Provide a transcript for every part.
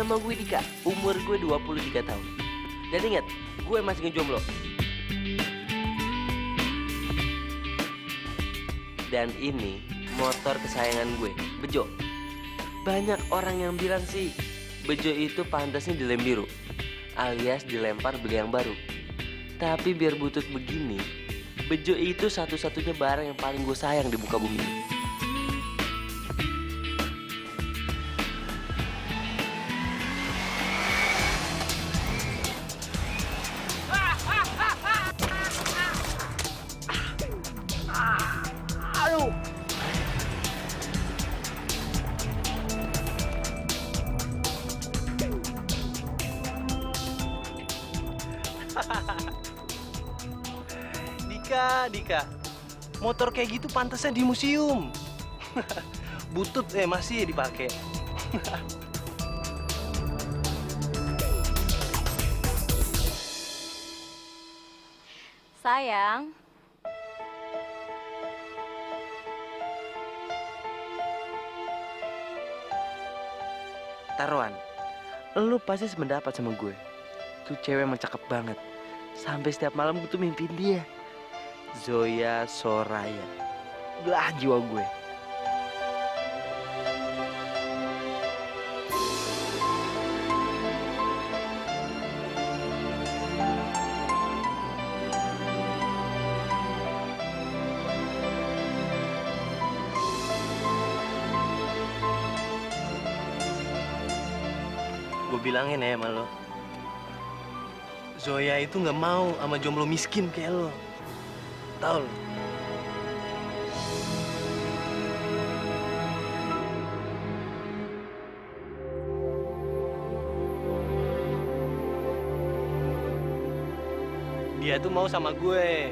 Nama gue Dika, umur gue 23 tahun. Dan ingat, gue masih ngejomblo. Dan ini motor kesayangan gue, Bejo. Banyak orang yang bilang sih, Bejo itu pantasnya dilem biru, alias dilempar beli yang baru. Tapi biar butut begini, Bejo itu satu-satunya barang yang paling gue sayang di muka bumi ini. Aduh! Dika, motor kayak gitu pantasnya di museum. Butut masih dipakai. Sayang, Taruhan, lu pasti sependapat sama gue. Tuh cewek emang cakep banget. Sampai setiap malam gue tuh mimpiin dia. Zoya Soraya. Belah jiwa gue. Gue bilangin ya sama lo, Zoya itu nggak mau sama jomblo miskin kayak lo. Tahu lo? Dia tuh mau sama gue,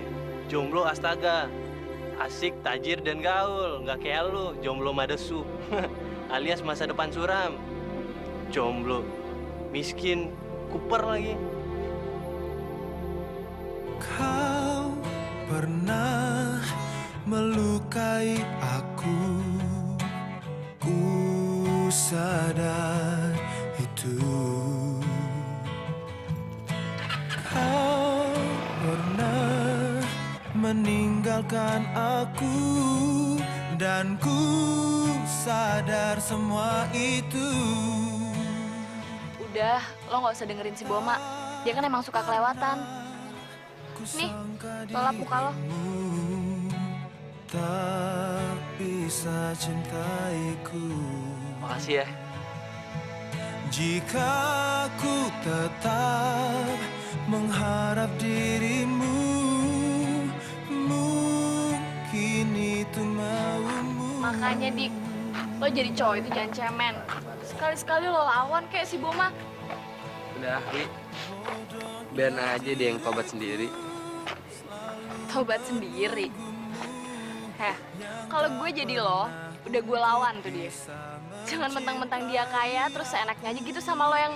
jomblo astaga, asik, tajir dan gaul, nggak kayak lo, jomblo madesu, alias masa depan suram, jomblo, miskin, kuper lagi. Kau pernah melukai aku, ku sadar itu. Kau pernah meninggalkan aku, dan ku sadar semua itu. udah, lo nggak usah dengerin si Boma. Dia kan emang suka kelewatan. Nih, lo lap muka lo. Tak bisa cintaiku Makasih ya. jika ku tetap mengharap dirimu. Mungkin itu maumu. Makanya, Dik, lo jadi cowok itu jangan cemen. Sekali-sekali lo lawan kayak si Boma. Udah, Wi. Biar aja dia yang tobat sendiri. Tobat sendiri. Kalau gue jadi lo, udah gue lawan tuh dia. Jangan mentang-mentang dia kaya, terus seenaknya aja gitu sama lo yang...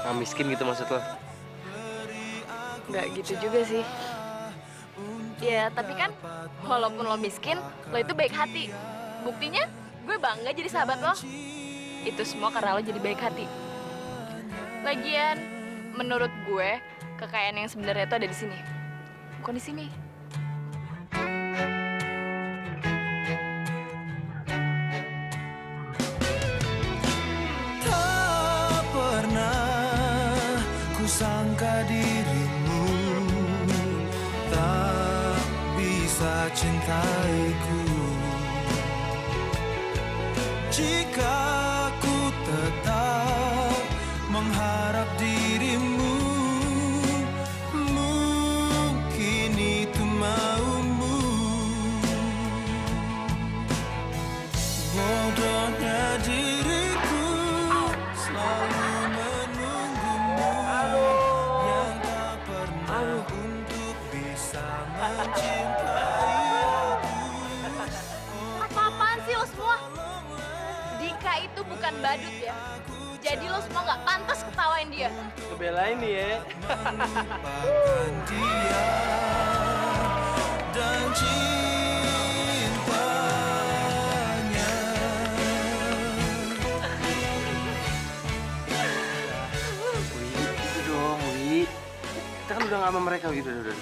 Ah, miskin gitu maksud lo? Nggak gitu juga sih. Ya, tapi kan walaupun lo miskin, lo itu baik hati. Buktinya, gue bangga jadi sahabat lo. Itu semua karena lo jadi baik hati. Lagian, menurut gue, kekayaan yang sebenarnya itu ada di sini. Bukan di sini. Tak pernah kusangka dirimu tak bisa cintaiku jika ku tetap mengharap dirimu. Mungkin itu maumu. Bodohnya diriku selalu menunggumu yang tak pernah untuk bisa mencintai aku. Apa-apaan sih lo semua? Dika itu bukan badut ya. Jadi lo semua nggak pantas ketawain dia. Kebelain nih ya. Melupakan dia dan cintanya. udah nggak sama mereka, udah.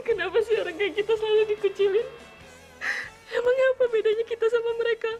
Kenapa sih orang kayak kita selalu dikucilin? Emangnya apa bedanya kita sama mereka?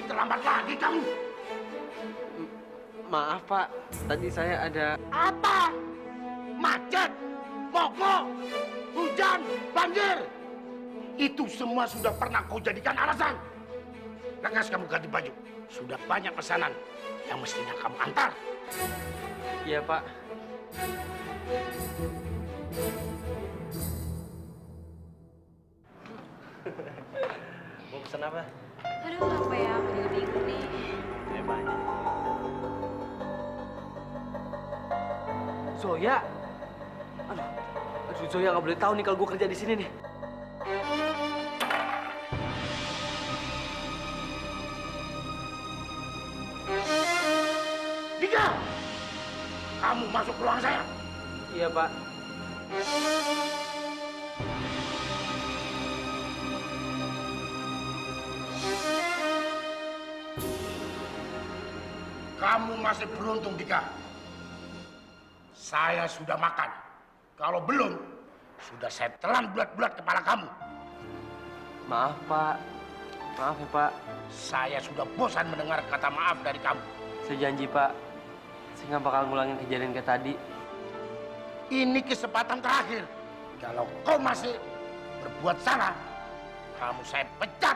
Terlambat lagi kamu. Maaf Pak, tadi saya ada... Apa? Macet, mogok, hujan, banjir. Itu semua sudah pernah kau jadikan alasan. Lekas kamu ganti baju. Sudah banyak pesanan yang mestinya kamu antar. Iya Pak. Mau pesan apa? Aduh, apa ya? Aku juga bingung nih. Banyak. Zoya. Aduh Zoya nggak boleh tahu nih kalau gue kerja di sini nih. Dika, kamu masuk ke ruangan saya. Iya Pak. Kamu masih beruntung, Dika. Saya sudah makan. Kalau belum, sudah saya telan bulat-bulat kepala kamu. Maaf Pak. Maaf ya Pak. Saya sudah bosan mendengar kata maaf dari kamu. Saya janji Pak. Saya nggak bakal ngulangin kejadian kayak tadi. Ini kesempatan terakhir. Kalau kau masih berbuat salah, kamu saya pecat.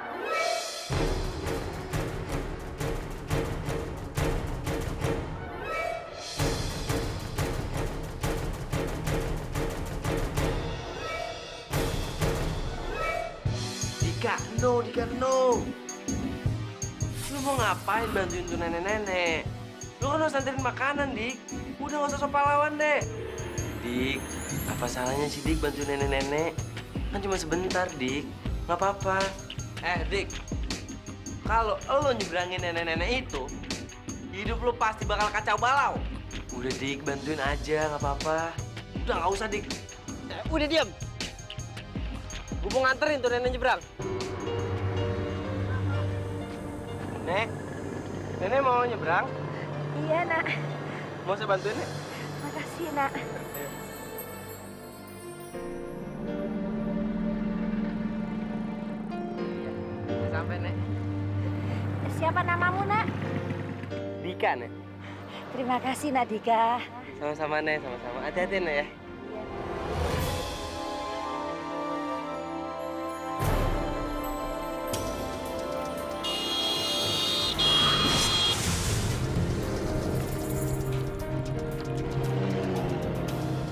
Dika, no. Lu mau ngapain bantuin tuh nenek-nenek? Lu kan harus anterin makanan, Dik. Udah gak usah sok pahlawan deh. Dik, apa salahnya sih Dik bantuin nenek-nenek? Kan cuma sebentar, Dik. Gak apa-apa. Dik. Kalau lo nyebrangin nenek-nenek itu, hidup lo pasti bakal kacau balau. Udah, Dik, bantuin aja, gak apa-apa. Udah gak usah, Dik. Udah diam. Gue mau nganterin tuh nenek nyebrang. Nenek mau nyebrang? Iya, Nak. Mau saya bantuin, Nek? Makasih, Nak. Udah sampai, Nek. Siapa namamu, Nak? Dika, Nek. Terima kasih, Nak Dika. Sama-sama, Nek. Sama-sama. Hati-hati, Nek, ya.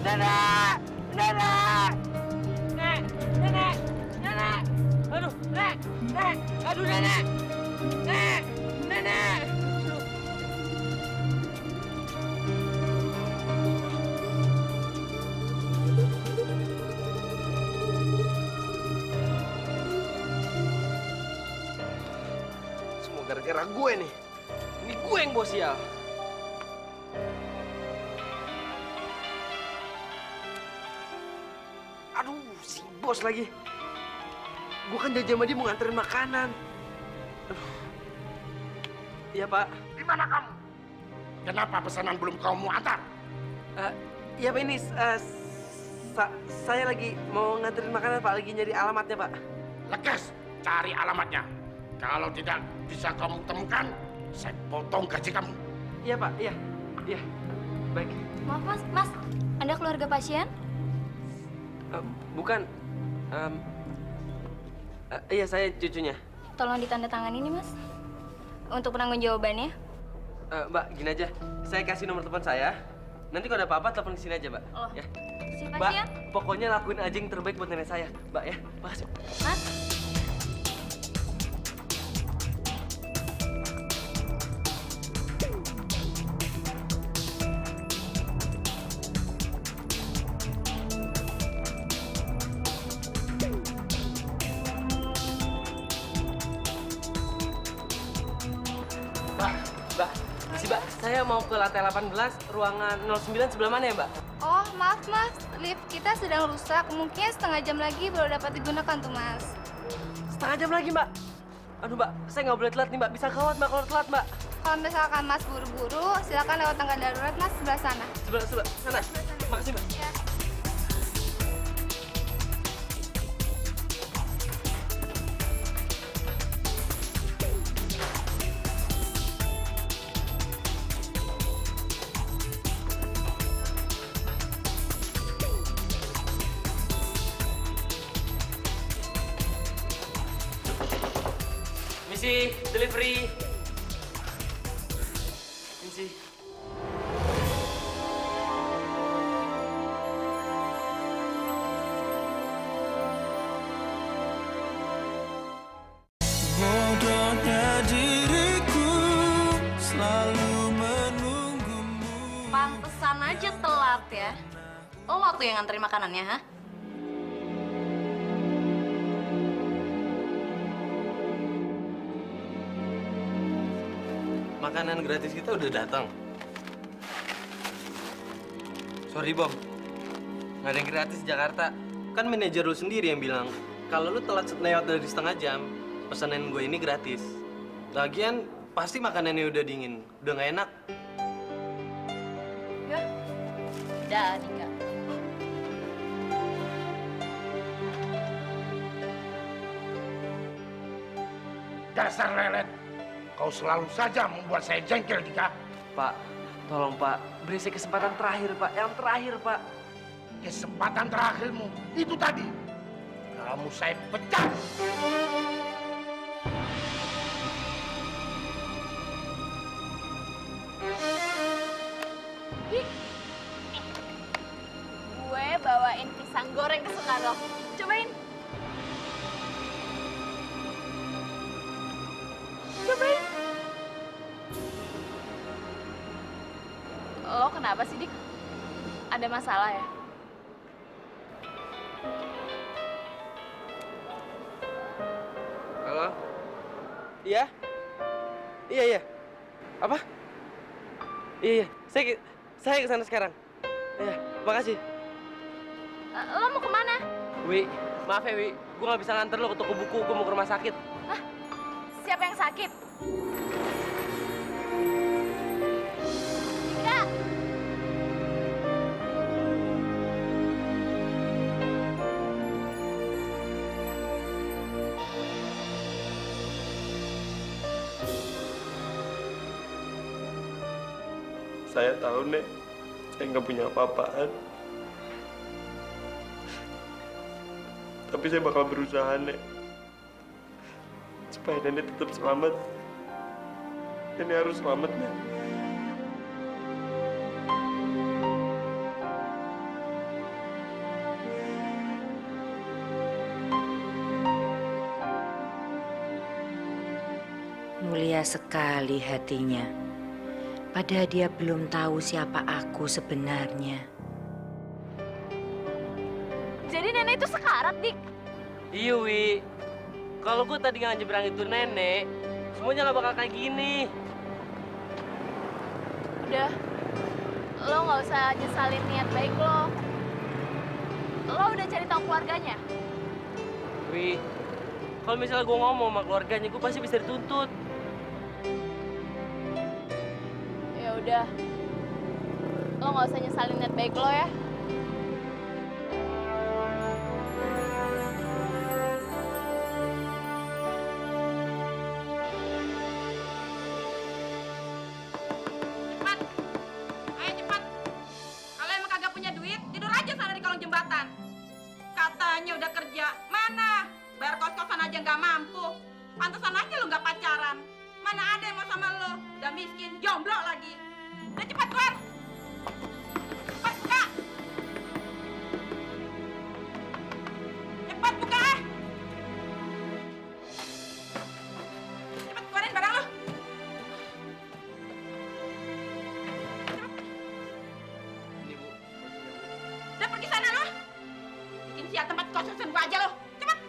Nenek! Nenek! Nenek! Aduh, Nek! Aduh, Nenek! Nenek! Semua gara-gara gue nih. Ini gue yang bos sial. Aduh, si bos lagi. Gue kan janji sama dia mau nganterin makanan. Aduh. Iya, Pak. Di mana kamu? Kenapa pesanan belum kamu antar? Iya, Pak, ini saya lagi mau nganterin makanan, Pak. Lagi nyari alamatnya, Pak. Lekas cari alamatnya. Kalau tidak bisa kamu temukan, saya potong gaji kamu. Iya, Pak. Iya. Iya. Baik. Maaf, Mas. Anda keluarga pasien? Bukan. Iya, saya cucunya. Tolong ditandatangani ini, Mas. Untuk penanggung jawabannya. Mbak, gini aja. Saya kasih nomor telepon saya. Nanti kalau ada apa-apa, telepon ke sini aja, Mbak. Oh. Ya. Siapa Mbak, sih ya? pokoknya lakuin aja yang terbaik buat nenek saya. Mbak ya, makasih. Mas? Mbak, misi Mbak, saya mau ke lantai 18, ruangan 09 sebelah mana ya Mbak? Oh, maaf mas, lift kita sedang rusak. Mungkin setengah jam lagi baru dapat digunakan tuh mas. Setengah jam lagi Mbak. Aduh Mbak, saya nggak boleh telat nih Mbak. Bisa gawat Mbak kalau telat Mbak. Kalau misalkan mas buru-buru, silakan lewat tangga darurat mas sebelah sana. Sebelah sana. Makasih Mbak. Ya. Misi, delivery. Misi. Bodohnya diriku selalu menunggumu. Pantesan aja telat ya. Lo tuh yang nganterin makanannya, ha? Makanan gratis kita udah datang. Sorry Bom, nggak ada yang gratis di Jakarta. Kan manajer lu sendiri yang bilang kalau lu telat lewat dari setengah jam, pesanan gue ini gratis. Lagian pasti makanannya udah dingin, udah nggak enak. Ya. Udah, Nika. Dasar lelet. Kau selalu saja membuat saya jengkel, Dika. Pak, tolong Pak, beri saya kesempatan terakhir Pak. Yang terakhir Pak. Kesempatan terakhirmu itu tadi. Kamu saya pecat. Gue bawain pisang goreng kesukaan lo. Cobain. Cobain. Lo kenapa sih, Dik? Ada masalah ya? Halo? Iya? Iya. Apa? Iya. Saya kesana sekarang. Iya, makasih. Lo mau kemana? Wi, maaf ya Wi, gue nggak bisa nganter lo ke toko buku, gue mau ke rumah sakit. Siapa yang sakit? Dika! Saya tahu Nek, saya nggak punya apa-apaan. Tapi saya bakal berusaha Nek, supaya Nenek tetap selamat. Nenek harus selamat Nek. Mulia sekali hatinya. Padahal dia belum tahu siapa aku sebenarnya. Jadi nenek itu sekarat, Dik. Iya Wi, kalau gue tadi nggak nyebrang itu nenek, semuanya nggak bakal kayak gini. Udah, lo nggak usah nyesalin niat baik lo. Lo udah cari tahu keluarganya? Wi, kalau misalnya gue ngomong sama keluarganya, gue pasti bisa dituntut. Ya udah, lo nggak usah nyesalin niat baik lo ya. Cepat. Ayo cepat. Kalau emang kagak punya duit, tidur aja sana di kolong jembatan. Katanya udah kerja. Mana? Bayar kos-kosan aja nggak mampu. Pantesan aja lu nggak pacaran. Mana ada yang mau sama lu? Udah miskin, jomblo lagi. Udah cepat keluar. Cepat buka. sial tempat kos-kosan gua aja lo. Cepet.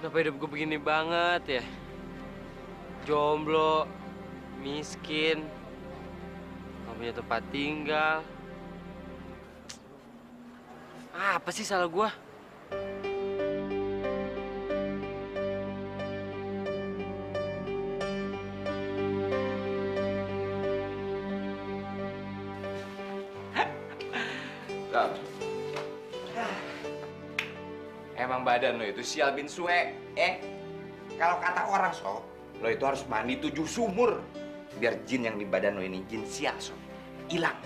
Kenapa hidup gue begini banget ya? Jomblo, miskin, gak punya tempat tinggal. Apa sih salah gue? Emang badan lo itu sial bin suwe. Kalau kata orang sob, lo itu harus mandi 7 sumur biar jin yang di badan lo ini jin sial sob hilang.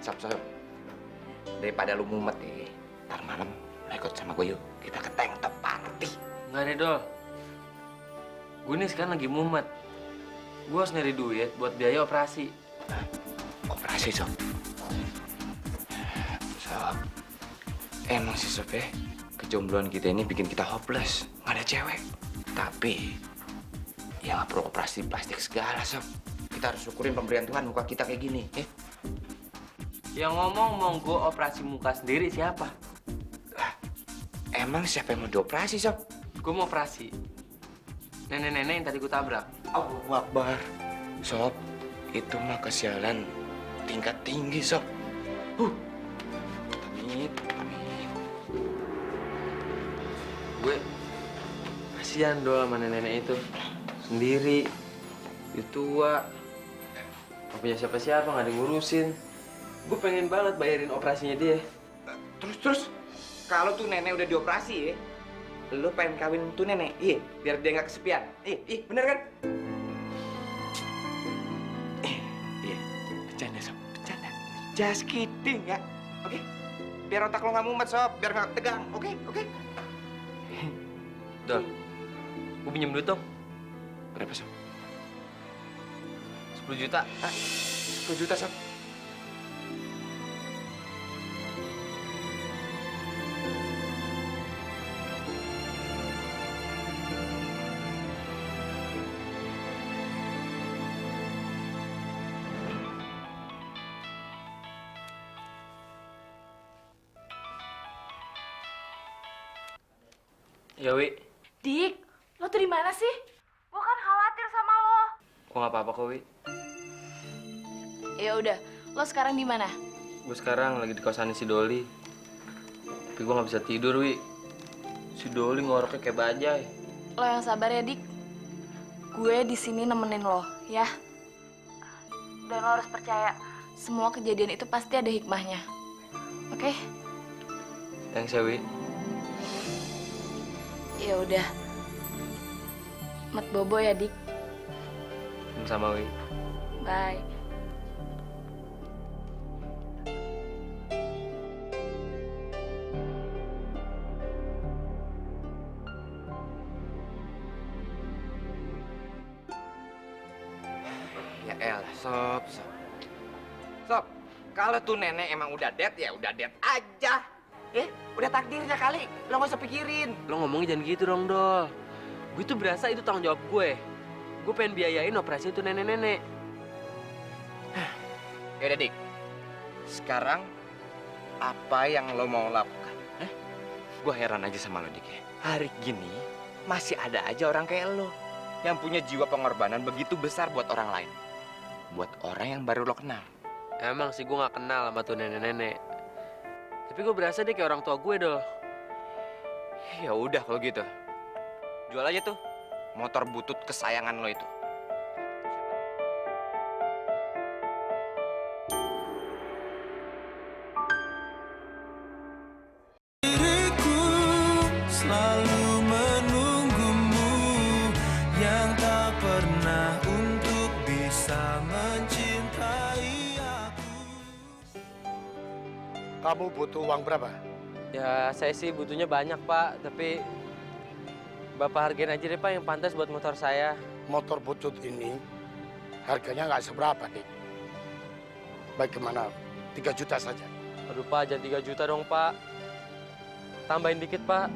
Sob, daripada lo mumet ntar malam lo ikut sama gue yuk, kita ke tanktop party. Nggak deh, Dol. Gue nih sekarang lagi mumet. Gue harus nyari duit buat biaya operasi. Operasi sob. Sob, emang sih sob ya, kejombloan kita ini bikin kita hopeless, nggak ada cewek. Tapi ya nggak perlu operasi plastik segala sob. Kita harus syukurin pemberian Tuhan muka kita kayak gini. Yang ngomong mau gue operasi muka sendiri siapa? Lah, emang siapa yang mau dioperasi sob? Gue mau operasi nenek-nenek yang tadi gue tabrak. Allahu Akbar. Sob, itu mah kesialan tingkat tinggi sob. Amin, amin. Gue kasihan Dol sama nenek-nenek itu. Sendiri, dia tua, gak punya siapa-siapa, gak ada yang ngurusin. Gue pengen banget bayarin operasinya dia. Terus, kalau tuh nenek udah dioperasi ya, lo pengen kawin tuh nenek, iya, biar dia nggak kesepian. Iya, bener kan? Iya, bercanda sob, bercanda. Just kidding ya, oke? Biar otak lo nggak mumet sob, biar nggak tegang, oke? Dol, gue pinjam duit dong. Berapa sob? 10 juta. 10 juta sob. Ya, Wi. Dik, lo tuh di mana sih? Gue kan khawatir sama lo. Kok nggak apa-apa kok, Wi? Ya udah, lo sekarang di mana? Gue sekarang lagi di kosannya si Doli. Tapi gue nggak bisa tidur, Wi. Si Doli ngoroknya kayak bajai. Lo yang sabar ya, Dik. Gue di sini nemenin lo, ya. Dan lo harus percaya, semua kejadian itu pasti ada hikmahnya. Oke? Thanks ya, Wi. Ya udah. Mat bobo ya, Dik. Sama Wi. Bye. Ya elah, sob. Sob, kalau tuh nenek emang udah dead ya udah dead aja. Udah takdirnya kali, lo nggak usah pikirin. Lo ngomongnya jangan gitu dong, Dol. Gue tuh berasa itu tanggung jawab gue. Gue pengen biayain operasi itu nenek-nenek. Ya udah, Dik. Sekarang apa yang lo mau lakukan? Gue heran aja sama lo, Dik ya. Hari gini masih ada aja orang kayak lo yang punya jiwa pengorbanan begitu besar buat orang lain. Buat orang yang baru lo kenal. Emang sih gue gak kenal sama tuh nenek-nenek. Tapi gue berasa dia kayak orang tua gue, Dol. Ya udah kalau gitu. Jual aja tuh motor butut kesayangan lo itu. Diriku selalu menunggumu yang tak pernah untuk bisa mencintai aku. Kamu butuh uang berapa? Ya saya sih butuhnya banyak, Pak. Tapi Bapak hargain aja deh, Pak, yang pantas buat motor saya. Motor butut ini harganya nggak seberapa, Dik. Baik kemana? 3 juta saja. Aduh, Pak, jangan 3 juta dong, Pak. Tambahin dikit, Pak.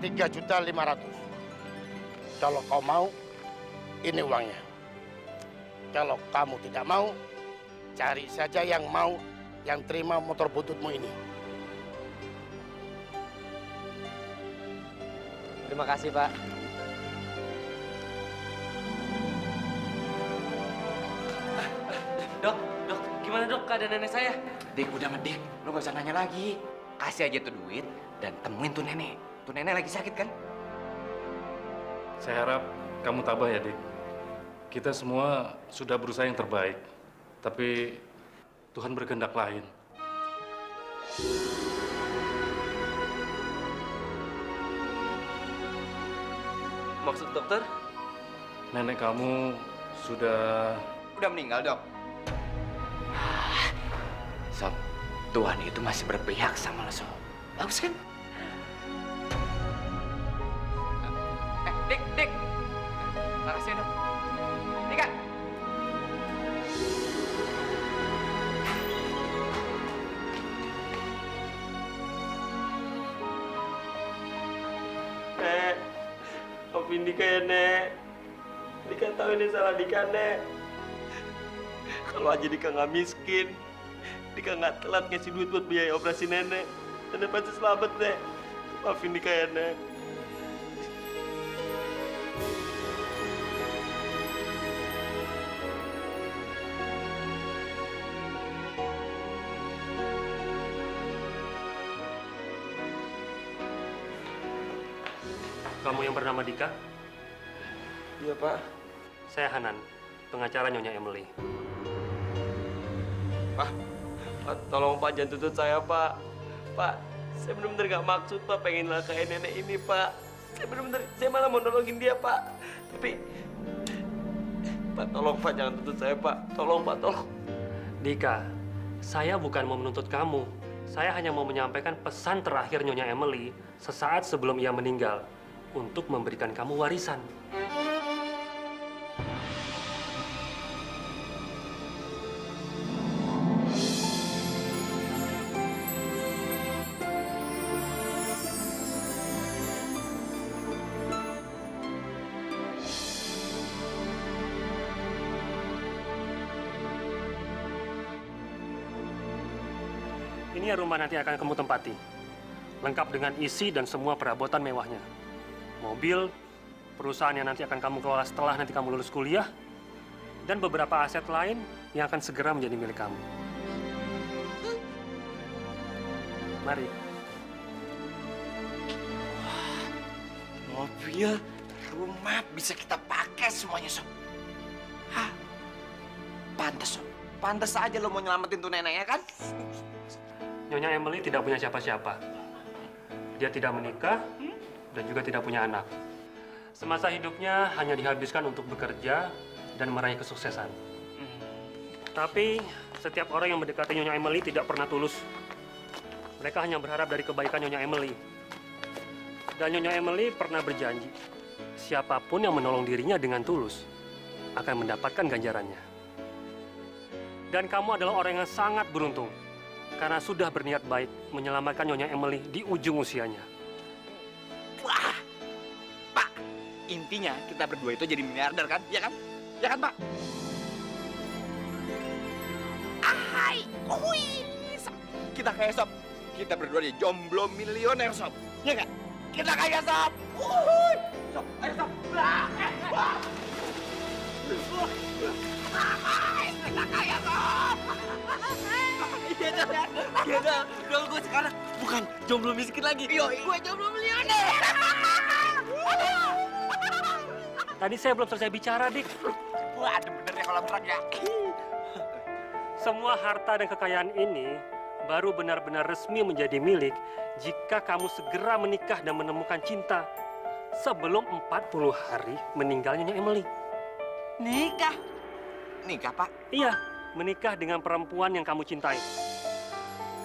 3.500.000. Kalau kau mau, ini uangnya. Kalau kamu tidak mau, cari saja yang mau, yang terima motor buntutmu ini. Terima kasih, Pak. Dok, gimana dok keadaan nenek saya? Dik, udah Dik, lu gak usah nanya lagi. Kasih aja tuh duit dan temuin tuh nenek. Tuh nenek lagi sakit kan? Saya harap kamu tabah ya, Dik. Kita semua sudah berusaha yang terbaik. Tapi Tuhan berkehendak lain. Maksud dokter? Nenek kamu sudah... Udah meninggal, Dok. Sob, Tuhan itu masih berpihak sama lo, Sob. Bagus kan? Dik. Makasih ya, Dok. Dika. Nek, maafin Dika ya, Nek. Dika tahu ini salah Dika, Nek. Kalau aja Dika nggak miskin, Dika nggak telat ngasih duit buat biaya operasi nenek. Nenek pasti selamat, Nek. Maafin Dika ya, Nek. Kamu yang bernama Dika? Iya, Pak. Saya Hanan, pengacara Nyonya Emily. Pak, tolong Pak jangan tuntut saya, Pak. Pak, saya benar-benar nggak maksud, Pak, pengen ngelakain nenek ini, Pak. Saya malah mau nolongin dia, Pak. Tapi, Pak, tolong Pak, jangan tuntut saya, Pak. Tolong, Pak, tolong. Dika, saya bukan mau menuntut kamu. Saya hanya mau menyampaikan pesan terakhir Nyonya Emily sesaat sebelum ia meninggal untuk memberikan kamu warisan. Ini rumah nanti akan kamu tempati, lengkap dengan isi dan semua perabotan mewahnya. Mobil, perusahaan yang nanti akan kamu kelola setelah nanti kamu lulus kuliah, dan beberapa aset lain yang akan segera menjadi milik kamu. Mari. Mobil, rumah bisa kita pakai semuanya, Sob. Hah? Pantes, Sob. Pantes aja lo mau nyelamatin tuh neneknya, kan? Nyonya Emily tidak punya siapa-siapa. Dia tidak menikah dan juga tidak punya anak. Semasa hidupnya hanya dihabiskan untuk bekerja dan meraih kesuksesan. Tapi setiap orang yang mendekati Nyonya Emily tidak pernah tulus. Mereka hanya berharap dari kebaikan Nyonya Emily. Dan Nyonya Emily pernah berjanji, siapapun yang menolong dirinya dengan tulus akan mendapatkan ganjarannya. Dan kamu adalah orang yang sangat beruntung karena sudah berniat baik menyelamatkan Nyonya Emily di ujung usianya. Wah, Pak, intinya kita berdua itu jadi miliarder, kan? Ya kan? Ya kan, Pak? Ahai, Sob. Kita kaya, Sob. Kita berdua jadi jomblo milioner, Sob. Ya kan? Kita kaya, Sob. Sob, ayo, Sob. Kita kaya, Sob. Iya dah, gue sekarang bukan jomblo miskin lagi. Gue jomblo milioner. Tadi saya belum selesai bicara, Dik. Wah, ada benernya kalau berat ya. Semua harta dan kekayaan ini baru benar-benar resmi menjadi milik jika kamu segera menikah dan menemukan cinta sebelum 40 hari meninggalnya Nyonya Emily. Nikah? Nikah, Pak? Iya, menikah dengan perempuan yang kamu cintai.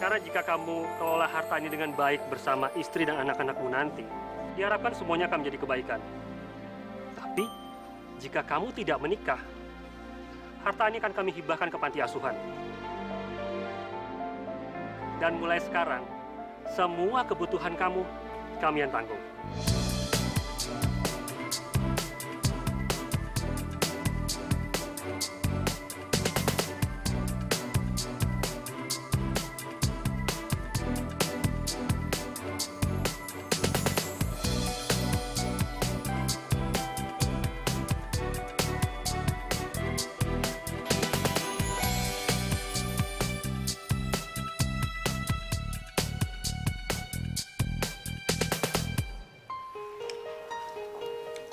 Karena jika kamu kelola harta ini dengan baik bersama istri dan anak-anakmu nanti, diharapkan semuanya akan menjadi kebaikan. Tapi, jika kamu tidak menikah, harta ini akan kami hibahkan ke panti asuhan. Dan mulai sekarang, semua kebutuhan kamu, kami yang tanggung.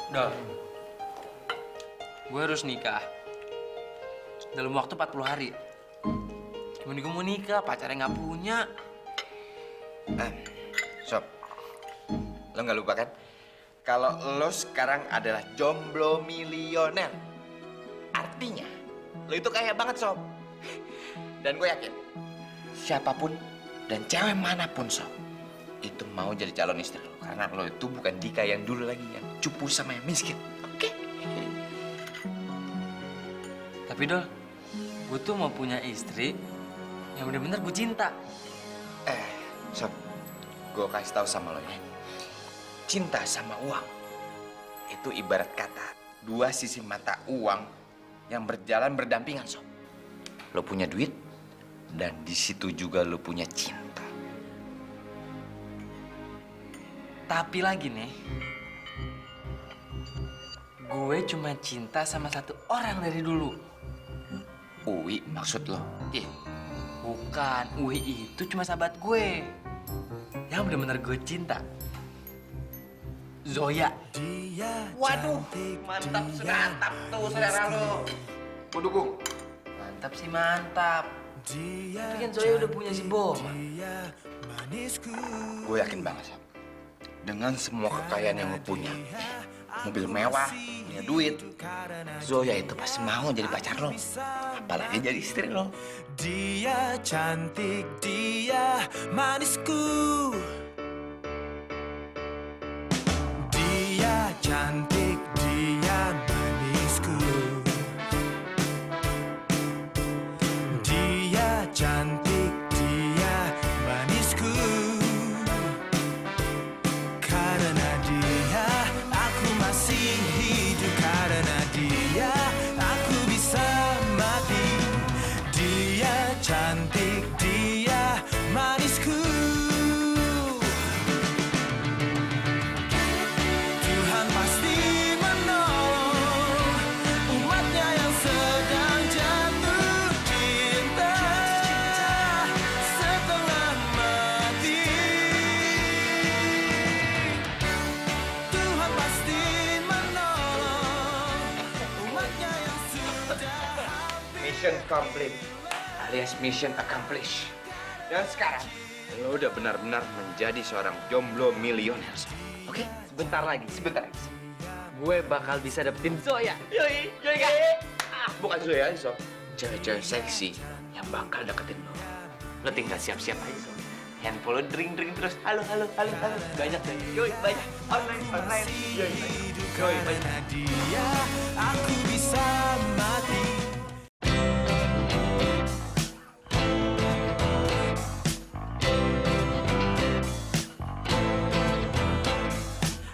Dol, gue harus nikah dalam waktu 40 hari. Gimana gue mau nikah, pacarnya nggak punya. Sob, lo nggak lupa kan? Kalau lo sekarang adalah jomblo milioner, artinya lo itu kaya banget, Sob. Dan gue yakin, siapapun dan cewek manapun, Sob, itu mau jadi calon istri lo. Karena lo itu bukan Dika yang dulu lagi, yang cupu sama yang miskin. Oke? Tapi Dol, gue tuh mau punya istri yang bener-bener gue cinta. Sob, gue kasih tahu sama lo ya. Cinta sama uang itu ibarat kata dua sisi mata uang yang berjalan berdampingan, Sob. Lo punya duit, dan di situ juga lo punya cinta. Tapi lagi nih, gue cuma cinta sama satu orang dari dulu. Uwi maksud lo? Ih, bukan. Uwi itu cuma sahabat gue. Yang bener-bener gue cinta. Zoya. Waduh, mantap senatap tuh selera lo. Gue dukung. Mantap sih, mantap. Tapi kan Zoya udah punya si Boma. Gue yakin banget, Sob. Dengan semua kekayaan yang lo punya, mobil mewah, punya duit, Zoya itu pasti mau jadi pacar lo. Apalagi jadi istri lo. Dia cantik, dia manisku. Dia cantik, dia manisku. Dia cantik, dia manisku. Karena dia, aku masih hidup. Karena dia, aku bisa mati. Dia cantik, dia manisku. Tuhan pasti menolong umatnya yang sedang jatuh cinta setengah mati. Tuhan pasti menolong umatnya yang sudah Mission complete, alias mission accomplished. Dan sekarang, lo udah benar-benar menjadi seorang jomblo milioner, Sob. Oke? Sebentar lagi. Gue bakal bisa dapetin Zoya. Yoi, kan? Bukan Zoya, Sob. Cewek-cewek seksi yang bakal deketin lo. Lo tinggal siap-siap aja, Sob. Handphone lo dring-dring terus. Halo. Banyak deh. Yoi, banyak. Online. Yoi, banyak. karena dia, aku bisa mati.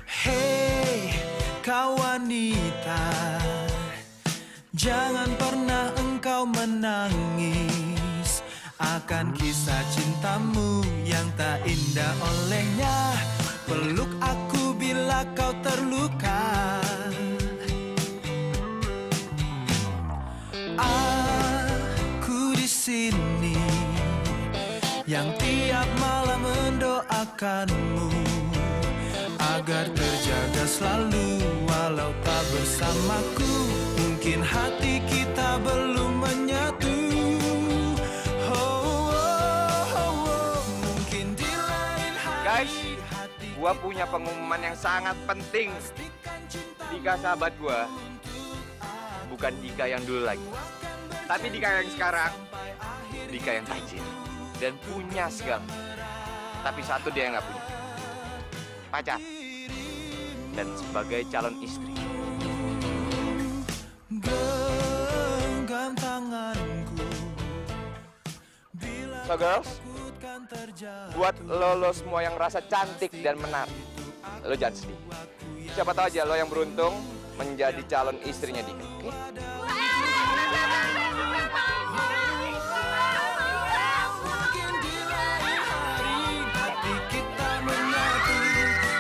Hei, kau wanita, jangan pernah engkau menangis akan kisah cintamu yang tak indah olehnya. Peluk aku bila kau terluka. Aku di sini yang tiap malam mendoakanmu agar terjaga selalu walau tak bersamaku. Mungkin hati kita belum menyatu. Mungkin di lain Guys, hati gua punya pengumuman yang sangat penting. Dika sahabat gua bukan Dika yang dulu lagi, tapi Dika yang sekarang. Dika yang tajir dan punya segala. Tapi satu dia yang nggak punya, pacar. Dan sebagai calon istri, genggam tanganku. so girls, Buat lo semua yang merasa cantik dan menarik, lo jangan sedih. Siapa tahu aja lo yang beruntung menjadi calon istrinya Dika, oke?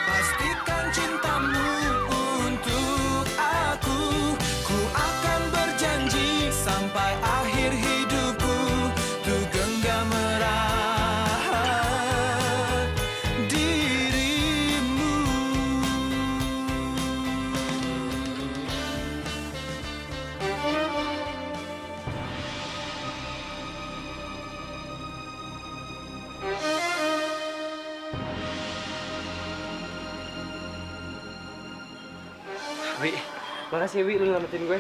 Pastikan cintamu untuk aku. Ku akan berjanji sampai akhir hidupku, ku genggam erat dirimu. Wi, makasih Wi, lu nyelamatin gue.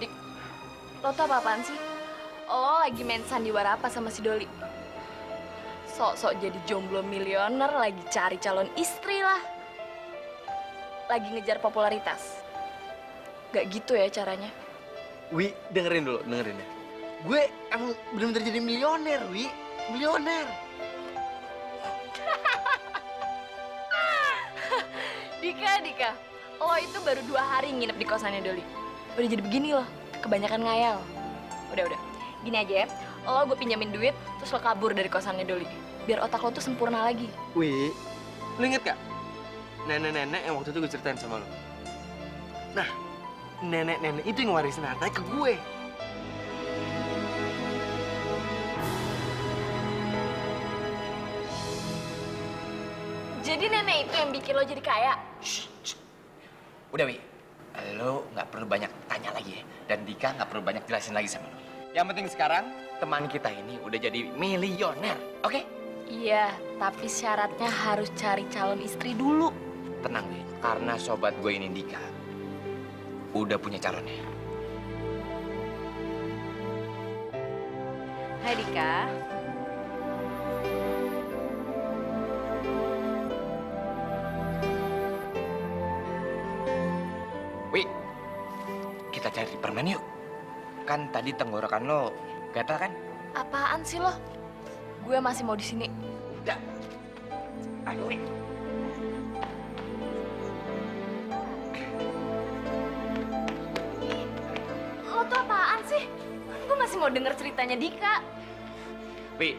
Dik, lo tuh apa-apaan sih? Lo lagi main sandiwara apa sama si Doli? Sok-sok jadi jomblo milioner, lagi cari calon istri lah. Lagi ngejar popularitas. Gak gitu ya caranya. Wi, dengerin dulu, dengerin ya. Gue emang bener-bener jadi milioner, Wi. Milioner. Dika, lo itu baru 2 hari nginep di kosannya Doli. Udah jadi begini loh, kebanyakan ngayal. Udah. Gini aja ya, lo gue pinjamin duit, terus lo kabur dari kosannya Doli. Biar otak lo tuh sempurna lagi. Wi, lu inget gak? Nenek-nenek yang waktu itu gue ceritain sama lo. Nah, nenek-nenek itu yang ngewarisin hartanya ke gue. Jadi nenek itu yang bikin lo jadi kaya? Udah Wi, lo nggak perlu banyak tanya lagi ya. Dan Dika nggak perlu banyak jelasin lagi sama lo. Yang penting sekarang, teman kita ini udah jadi milioner, oke? Iya, tapi syaratnya harus cari calon istri dulu. Tenang Wi, karena sobat gue ini Dika udah punya calonnya. Hai Dika. Wi, kita cari permen yuk. Kan tadi tenggorokan lo gatal kan? Apaan sih lo? Gue masih mau di sini. Udah. Ayo Wi. Lo tuh apaan sih? Kan gue masih mau denger ceritanya Dika. Wi,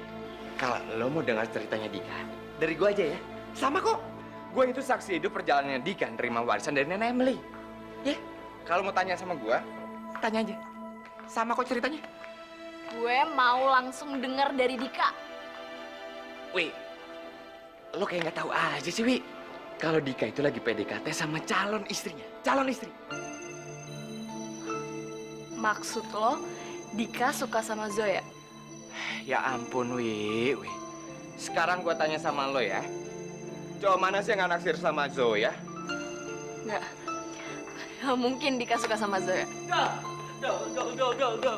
kalau lo mau dengar ceritanya Dika, dari gue aja ya. Sama kok. Gue itu saksi hidup perjalanannya Dika nerima warisan dari Nenek Emily. Ya, kalau mau tanya sama gue, tanya aja. Sama kok ceritanya. Gue mau langsung denger dari Dika. Wi, lo kayak nggak tahu aja sih, Wi. Kalau Dika itu lagi PDKT sama calon istrinya. Calon istri. Maksud lo, Dika suka sama Zoya? Ya ampun, Wi. Sekarang gue tanya sama lo ya. Cowok mana sih yang nggak naksir sama Zoya? Nggak. Nggak mungkin Dika suka sama Zoya.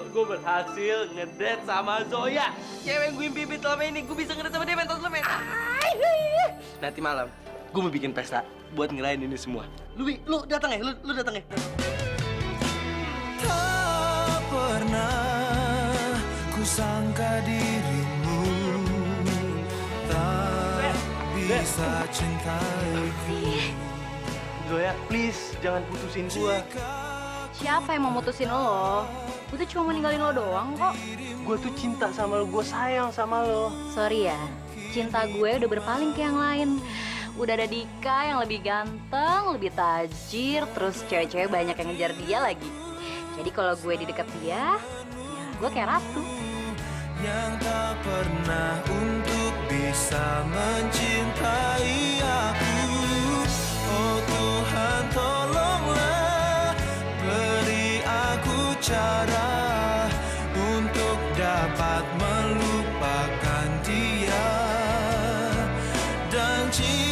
Gue berhasil ngedet sama Zoya. Cewek gue impi-impi selama ini, gue bisa ngedet sama dia mental selama ini. Nanti malam, gue mau bikin pesta buat ngerayain ini semua. Lu datang ya, lu datang ya. Tak pernah kusangka dirimu tak bisa cintaiku. Zoya, please jangan putusin gua. Siapa yang mau mutusin lo? Gue tuh cuma mau ninggalin lo doang kok. Gue tuh cinta sama lo, gue sayang sama lo. Sorry ya, cinta gue udah berpaling ke yang lain. Udah ada Dika yang lebih ganteng, lebih tajir, terus cewek-cewek banyak yang ngejar dia lagi. Jadi kalau gue di dekat dia, ya gue kayak ratu. Yang tak pernah untuk bisa mencintai aku. Oh Tuhan tolonglah, beri aku cara untuk dapat melupakan dia dan cintanya.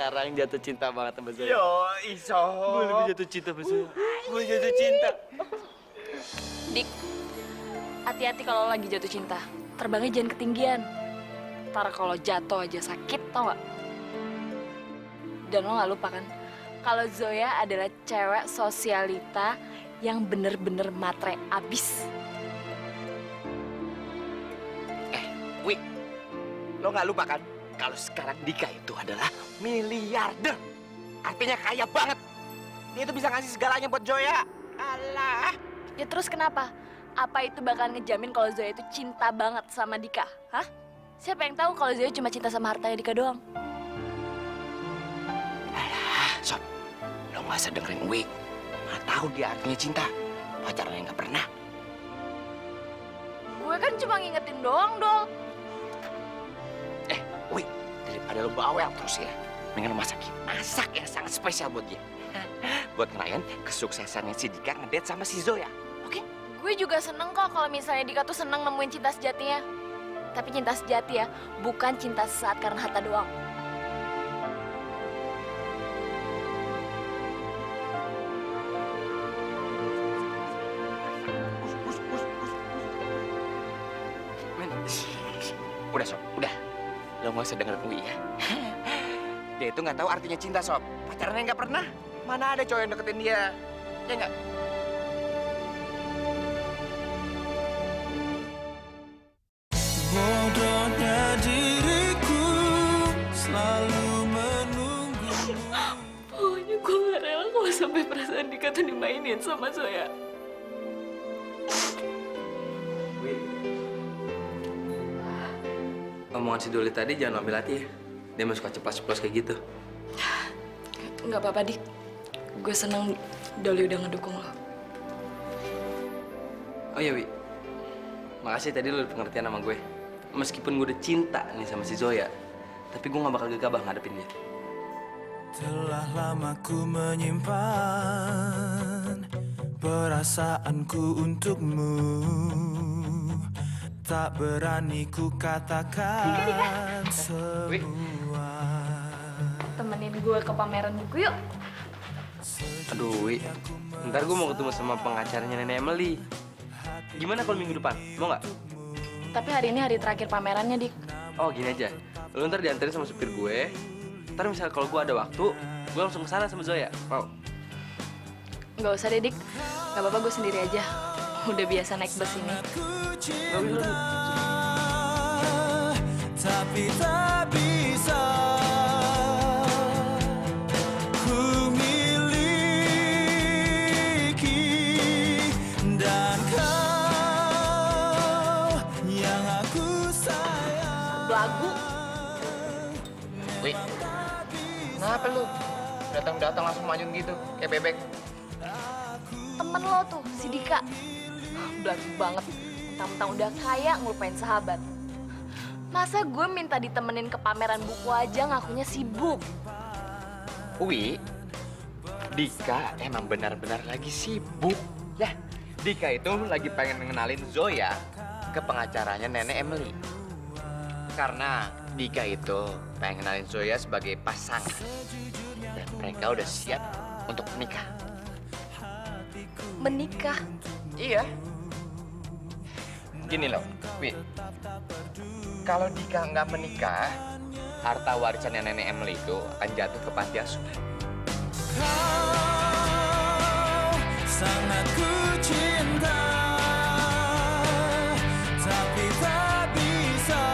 sekarang jatuh cinta banget sama Zoya. Yo, iso. Gue lebih jatuh cinta sama Zoya. Gue jatuh cinta. Dik, hati-hati kalau lagi jatuh cinta. Terbangnya jangan ketinggian. Ntar kalau jatuh aja sakit, tau gak? Dan lo gak lupa kan, kalau Zoya adalah cewek sosialita yang bener-bener matre abis. Wi, lo nggak lupa kan? Kalau sekarang Dika itu adalah miliarder. Artinya kaya banget. Dia itu bisa ngasih segalanya buat Zoya. Alah. Ya terus kenapa? Apa itu bakalan ngejamin kalau Zoya itu cinta banget sama Dika? Hah? Siapa yang tahu kalau Zoya cuma cinta sama hartanya Dika doang? Alah, Sob. Lo nggak usah dengerin Wi. Nggak tahu dia artinya cinta. Pacaran yang nggak pernah. Gue kan cuma ngingetin doang, Dol. Wi, daripada lo bawel terus ya, mendingan lo masak yang sangat spesial buat dia. Buat ngerayain kesuksesannya si Dika ngedate sama si Zoya. Oke? Gue juga seneng kok kalau misalnya Dika tuh seneng nemuin cinta sejatinya. Tapi cinta sejati ya, bukan cinta sesaat karena harta doang. Udah, Sob, udah. Lo nggak usah dengerin Wi ya. Dia itu nggak tahu artinya cinta, Sob. Pacarannya nggak pernah. Mana ada cowok yang deketin dia? Ya nggak? Bodohnya diriku selalu menunggu. Pokoknya gue gak rela kalau sampai perasaan Dika tuh dimainin sama Zoya. Omongan si Doli tadi jangan ambil hati ya. Dia masih suka ceplas-ceplos kayak gitu. Nggak apa-apa, Dik. Gue seneng Doli udah ngedukung lo. Oh iya, Wi. Makasih tadi lu udah pengertian sama gue. Meskipun gue udah cinta nih sama si Zoya, tapi gue gak bakal gegabah ngadepin dia. Telah lama ku menyimpan perasaanku untukmu. Tak berani ku katakan semua. Temenin gue ke pameran buku yuk. Aduh, Wi. Ntar gue mau ketemu sama pengacaranya Nenek Emily. Gimana kalau minggu depan? Mau nggak? Tapi hari ini hari terakhir pamerannya, Dik. Oh, gini aja. Lu ntar dianterin sama supir gue. Ntar misalnya kalau gue ada waktu, gue langsung kesana sama Zoya. Mau? Nggak usah deh, Dik. Nggak apa-apa, gue sendiri aja. Udah biasa naik bus ini. Nggak bisa. Tapi tak bisa ku miliki, dan kau yang aku sayang. Lagu. Wi, kenapa lu? Datang-datang langsung maju gitu, kayak bebek. Temen lo tuh, si Dika. Belagu banget. Mentang-mentang udah kaya ngelupain sahabat. Masa gue minta ditemenin ke pameran buku aja ngakunya sibuk? Wi, Dika emang benar-benar lagi sibuk. Ya, Dika itu lagi pengen ngenalin Zoya ke pengacaranya Nenek Emily. Karena Dika itu pengen ngenalin Zoya sebagai pasangan. Dan mereka udah siap untuk menikah. Menikah? Iya. Gini loh, Wi. Kalau Dika nggak menikah, harta warisannya Nenek Emily itu akan jatuh ke panti asuhan. Sangat ku cinta, tapi tak bisa.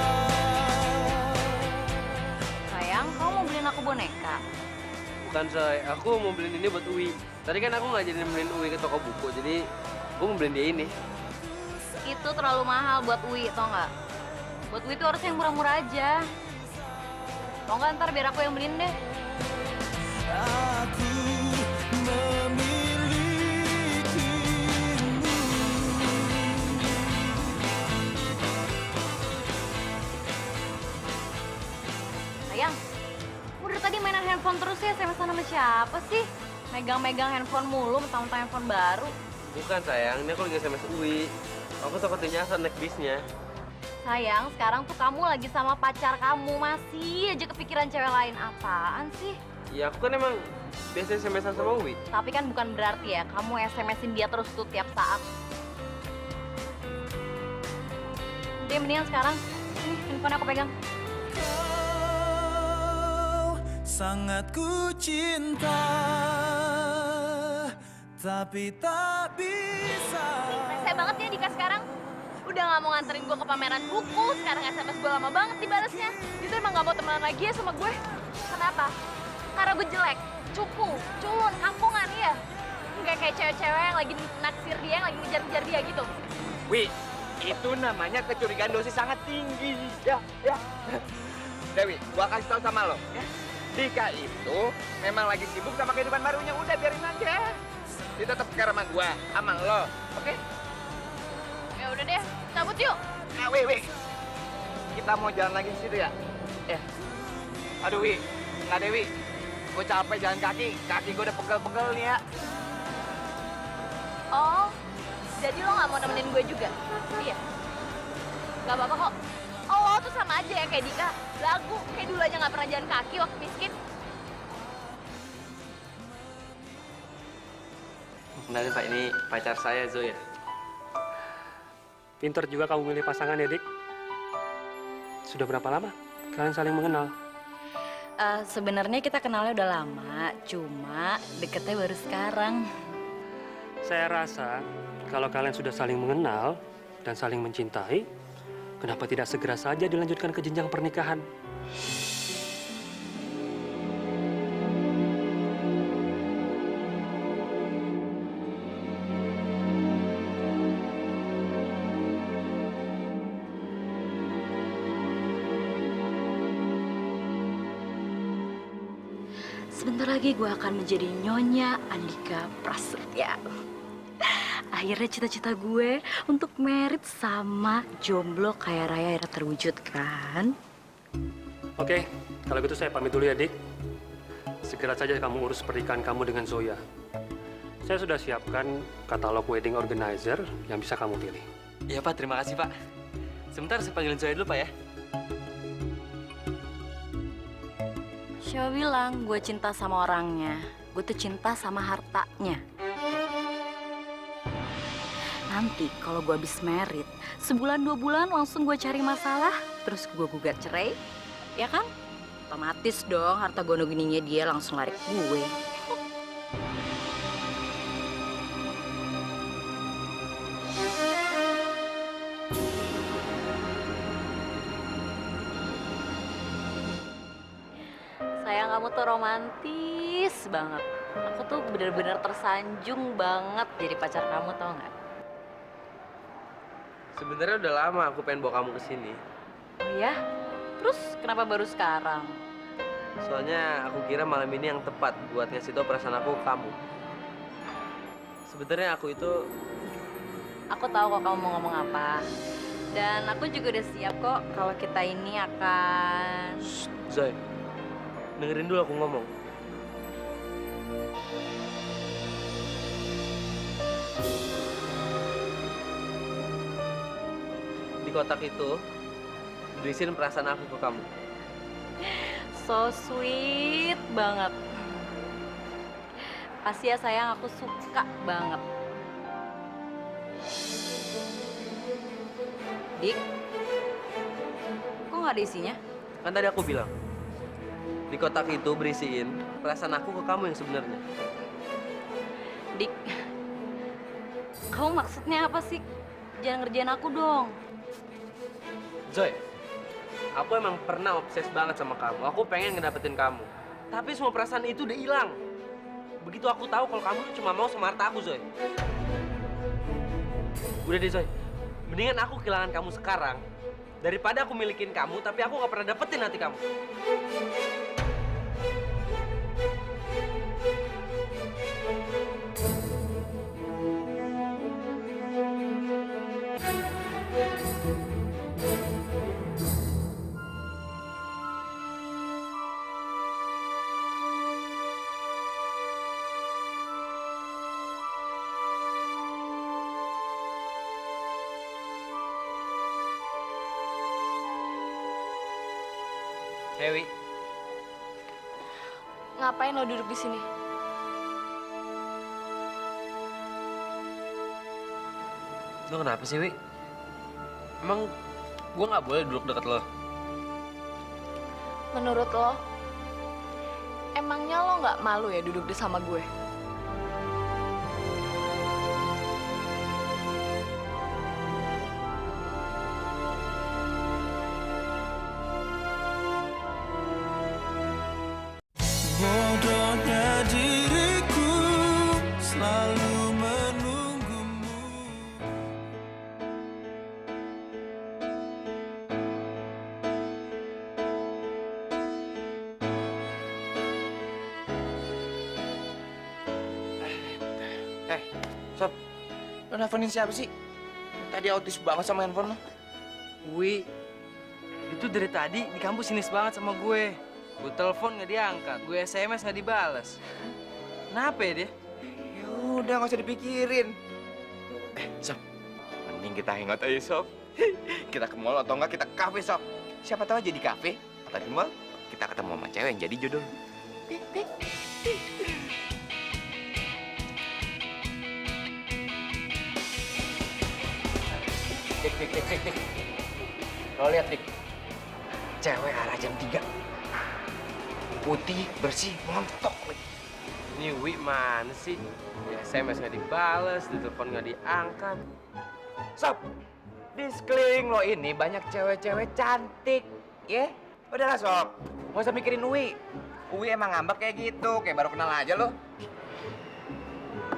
Sayang, kamu mau beliin aku boneka? Bukan, Soy. Aku mau beliin ini buat Uwi. Tadi kan aku nggak jadi nemenin Uwi ke toko buku, jadi gue mau beliin dia ini. Itu terlalu mahal buat Wi, tau nggak? Buat Wi itu harus yang murah-murah aja. Mau nggak ntar biar aku yang beliin deh. Aku memilikimu. Sayang, udah tadi mainan handphone terus ya, SMS sama siapa sih? Megang-megang handphone mulu, mentang-mentang handphone baru. Bukan, sayang. Ini aku lagi SMS Uwi. Aku takut dia nyasar naik bisnya. Sayang, sekarang tuh kamu lagi sama pacar kamu. Masih aja kepikiran cewek lain. Apaan sih? Ya aku kan emang biasa SMS-an sama Wi. Tapi kan bukan berarti ya kamu SMS-in dia terus tuh tiap saat. Dia mendingan sekarang, ini handphone aku pegang. Sangat ku cinta, tapi tak bisa. Rese banget ya Dika sekarang. Udah gak mau nganterin gue ke pameran buku, sekarang SMS gue lama banget dibalasnya. Dia tuh emang gak mau temenan lagi ya sama gue. Kenapa? Karena gue jelek, cupu, culun, kampungan, iya. Nggak kayak cewek-cewek yang lagi naksir dia, yang lagi ngejar-ngejar dia gitu. Wi, itu namanya kecurigaan dosis sangat tinggi. Ya. Dewi, gua kasih tau sama lo. Ya. Dika itu memang lagi sibuk sama kehidupan barunya. Udah biarin aja. Dia tetap care sama gua, sama lo. Oke? Ya udah deh, cabut yuk. Nah, Wi. Kita mau jalan lagi ke situ ya? Ya. Aduh, Wi. Nggak, Dewi. Gue capek jalan kaki. Kaki gue udah pegel-pegel nih ya. Oh, jadi lo gak mau nemenin gue juga? Iya. Gak apa-apa kok. Oh, lo tuh sama aja ya kayak Dika. Lagu, kayak dulu aja gak pernah jalan kaki waktu miskin. Kenalin Pak, ini pacar saya Zoya. Pinter juga kamu milih pasangan ya, Dik. Sudah berapa lama kalian saling mengenal? Sebenarnya kita kenalnya udah lama, cuma deketnya baru sekarang. Saya rasa kalau kalian sudah saling mengenal dan saling mencintai, kenapa tidak segera saja dilanjutkan ke jenjang pernikahan? Sebentar lagi gue akan menjadi Nyonya Andika Prasetya. Akhirnya cita-cita gue untuk merit sama jomblo kaya raya akhirnya terwujud kan? Oke, kalau gitu saya pamit dulu ya, Dik. Segera saja kamu urus pernikahan kamu dengan Zoya. Saya sudah siapkan katalog wedding organizer yang bisa kamu pilih. Iya Pak, terima kasih Pak. Sebentar saya panggilin Zoya dulu Pak ya. Siapa bilang gue cinta sama orangnya? Gue tuh cinta sama hartanya. Nanti kalau gue habis merit, sebulan 2 bulan langsung gue cari masalah, terus gue gugat cerai, ya kan? Otomatis dong harta gono-gininya dia langsung lari ke gue. Sayang, kamu tuh romantis banget. Aku tuh bener-bener tersanjung banget jadi pacar kamu, tau nggak? Sebenarnya udah lama aku pengen bawa kamu ke sini. Oh ya? Terus kenapa baru sekarang? Soalnya aku kira malam ini yang tepat buat ngasih tau perasaan aku ke kamu. Sebenarnya aku itu... Aku tahu kok kamu mau ngomong apa. Dan aku juga udah siap kok kalau kita ini akan... Zoy, dengerin dulu aku ngomong. Di kotak itu, berisiin perasaan aku ke kamu. So sweet banget. Kasih ya sayang, aku suka banget. Dik, kok nggak ada isinya? Kan tadi aku bilang, di kotak itu berisiin perasaan aku ke kamu yang sebenarnya. Dik, kamu maksudnya apa sih? Jangan ngerjain aku dong. Zoy, aku emang pernah obses banget sama kamu. Aku pengen ngedapetin kamu. Tapi semua perasaan itu udah hilang. Begitu aku tahu kalau kamu tuh cuma mau sama harta aku, Zoy. Udah deh, Zoy. Mendingan aku kehilangan kamu sekarang daripada aku milikin kamu tapi aku nggak pernah dapetin hati kamu. Wi. Ngapain lo duduk di sini? Lo kenapa sih, Wi? Emang gue nggak boleh duduk dekat lo? Menurut lo, emangnya lo nggak malu ya duduk di sama gue? Bodohnya diriku selalu menunggumu. Sob, lo nelfonin siapa sih? Tadi autis banget sama handphone lo. Wi, itu dari tadi di kampus sinis banget sama gue. Gue telepon nggak diangkat, gue SMS nggak dibales. Kenapa ya dia? Yaudah, nggak usah dipikirin. Sob, mending kita hangout aja, Sob. Kita ke mall atau enggak kita ke kafe, Sob. Siapa tahu aja di kafe atau di mall kita ketemu sama cewek yang jadi jodoh. Dik. Lo lihat, Dik. Cewek arah jam 3. Putih, bersih, montok. Ini Wi mana sih? Di SMS nggak dibales, di telepon nggak diangkat. Sob, di sekeliling lo ini banyak cewek-cewek cantik, ya? Udahlah, Sob. Nggak usah mikirin Uwi. Uwi emang ngambek kayak gitu, kayak baru kenal aja lo.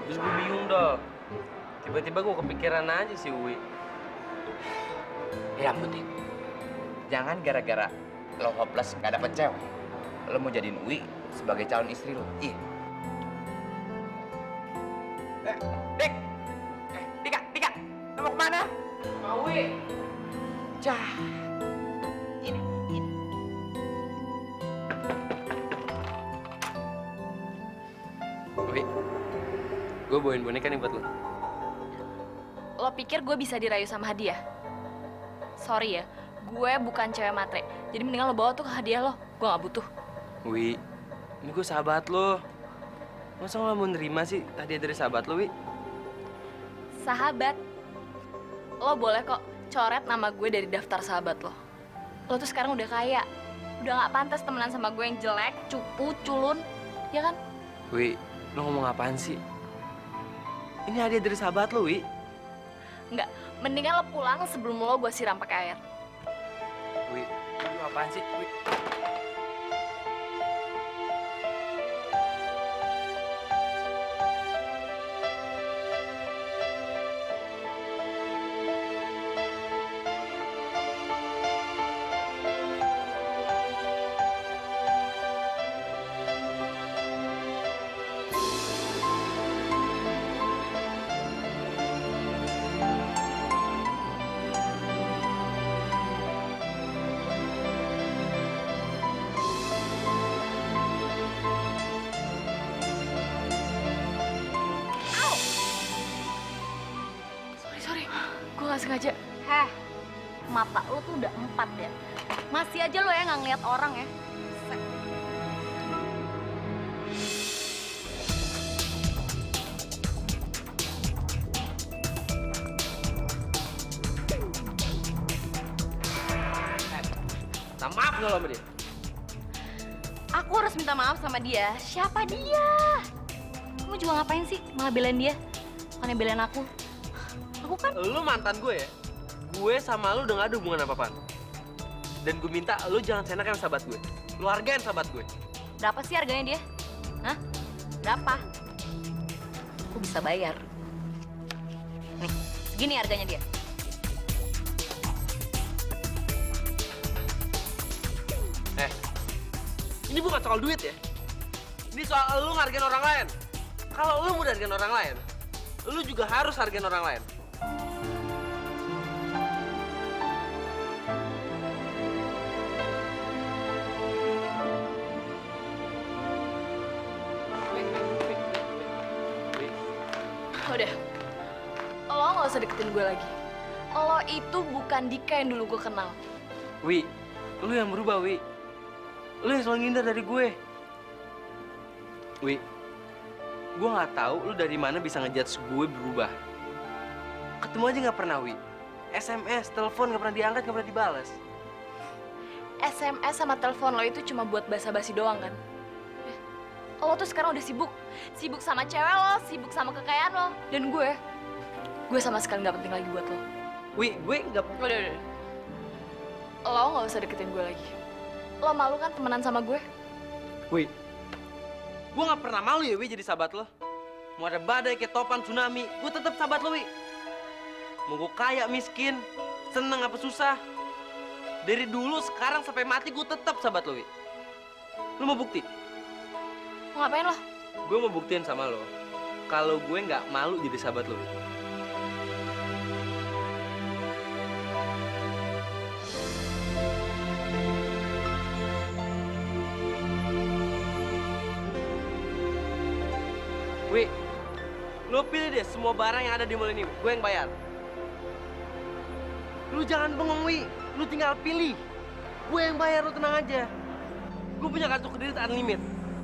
Terus gue bingung dong. Tiba-tiba gue kepikiran aja sih Wi. Ya ampun, Dik. Jangan gara-gara lo hopeless nggak dapet cewek, lo mau jadiin Uwi sebagai calon istri lo. Iya. Dik! Dika! Lo mau kemana? Mau Wi. Cah. Ini. Wi, gue bawain boneka nih buat lo. Lo pikir gue bisa dirayu sama hadiah? Sorry ya, gue bukan cewek matre. Jadi mendingan lo bawa tuh ke hadiah lo. Gue gak butuh. Wi, ini gue sahabat lo. Masa lo mau nerima sih hadiah dari sahabat lo, Wi? Sahabat, lo boleh kok coret nama gue dari daftar sahabat lo. Lo tuh sekarang udah kaya. Udah gak pantas temenan sama gue yang jelek, cupu, culun. Ya kan? Wi, lo ngomong apaan sih? Ini hadiah dari sahabat lo, Wi. Enggak, mendingan lo pulang sebelum lo gue siram pakai air. Wi, lo apaan sih? Wi. Sorry, gue gak sengaja. Heh, mata lo tuh udah 4 ya. Masih aja lo ya nggak ngeliat orang ya. Minta maaf nggak lo sama dia? Aku harus minta maaf sama dia. Siapa dia? Kamu juga ngapain sih malah belain dia? Bukannya belain aku. Aku kan Lu mantan gue ya? Gue sama lu udah gak ada hubungan apa-apaan. Dan gue minta lu jangan seenaknya sama sahabat gue. Lu hargain sahabat gue. berapa sih harganya dia? Hah? Berapa? Aku bisa bayar. Nih, segini harganya dia. Ini bukan soal duit ya. Ini soal lu ngargain orang lain. Kalau lu mau hargain orang lain, lu juga harus hargain orang lain. Udah, lo nggak usah deketin gue lagi. Lo itu bukan Dika yang dulu gue kenal. Wi, lu yang berubah, Wi. Lu yang selalu ngindar dari gue. Wi, gue nggak tahu lu dari mana bisa ngejudge gue berubah. Ketemu aja nggak pernah, Wi. SMS, telepon nggak pernah diangkat, nggak pernah dibalas. SMS sama telepon lo itu cuma buat basa-basi doang kan? Lo tuh sekarang udah sibuk. Sibuk sama cewek lo, sibuk sama kekayaan lo. Dan gue sama sekali nggak penting lagi buat lo. Wi, gue nggak... Udah. Lo nggak usah deketin gue lagi. Lo malu kan temenan sama gue? Wi, gue nggak pernah malu ya, Wi, jadi sahabat lo. Mau ada badai kayak topan, tsunami, gue tetap sahabat lo, Wi. Mau gue kaya, miskin, seneng apa susah. Dari dulu, sekarang, sampai mati, gue tetap sahabat lo, Wi. Lo mau bukti? Mau ngapain lo? Gue mau buktiin sama lo, kalau gue nggak malu jadi sahabat lo, Wi. Wi, lo pilih deh semua barang yang ada di mall ini, gue yang bayar. Lu jangan bengong, Wi. Lu tinggal pilih. Gue yang bayar, lu tenang aja. Gue punya kartu kredit unlimited.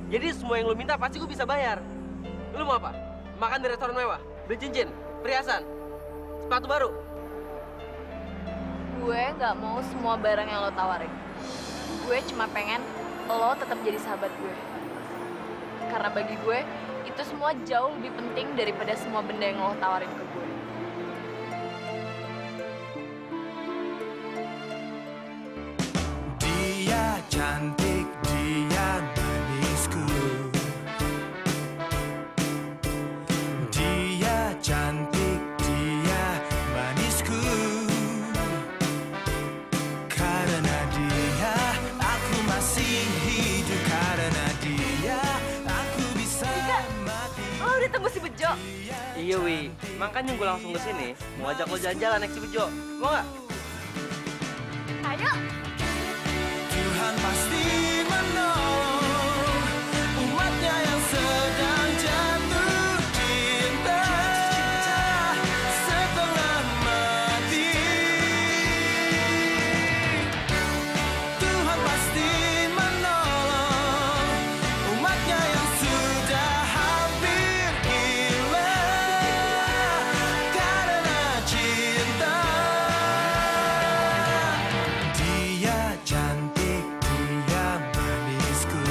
Jadi semua yang lu minta pasti gue bisa bayar. Lu mau apa? Makan di restoran mewah, beli cincin, perhiasan, sepatu baru. Gue nggak mau semua barang yang lo tawarin. Gue cuma pengen lo tetap jadi sahabat gue. Karena bagi gue, itu semua jauh lebih penting daripada semua benda yang lo tawarin ke gue. Dia cantik, dia manisku. Dia cantik, dia manisku. Karena dia, aku masih hidup. Karena dia, aku bisa mati. Lo udah temu si Bejo? Iya, Wi. Makanya gue langsung ke sini mau ajak lo jalan-jalan naik si Bejo. Mau nggak? Ayo. Tuhan pasti menolong umatnya yang sedang jatuh cinta setengah mati. Tuhan pasti menolong umatnya yang sudah hampir gila karena cinta. Dia cantik, dia manisku.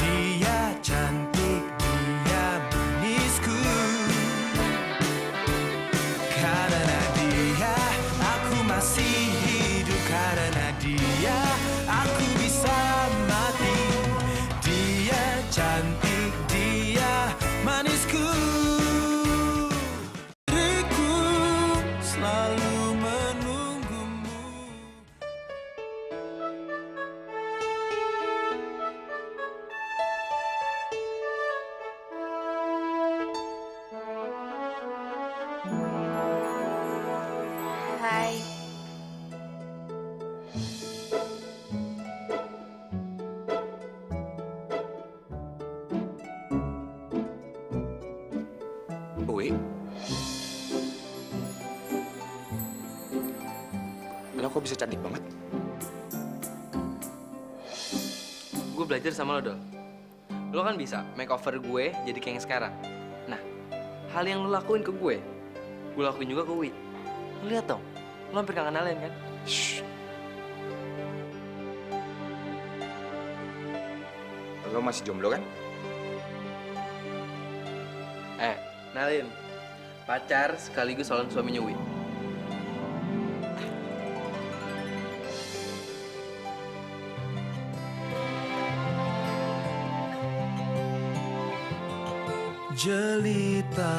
Dia cantik, dia manisku. Karena dia, aku masih hidup. Karena dia, aku bisa mati. Dia cantik, dia manisku. Diriku selalu menunggumu. Hai. Wi, lo kok bisa cantik banget? Gue belajar sama lo, Dol. Lo kan bisa makeover gue jadi kayak yang sekarang. Nah, hal yang lo lakuin ke gue lakuin juga ke Wi. Lo lihat dong, lo hampir gak kenalin kan? Shh. Lo masih jomblo kan? Nalin, pacar sekaligus calon suaminya Wi. Jelita,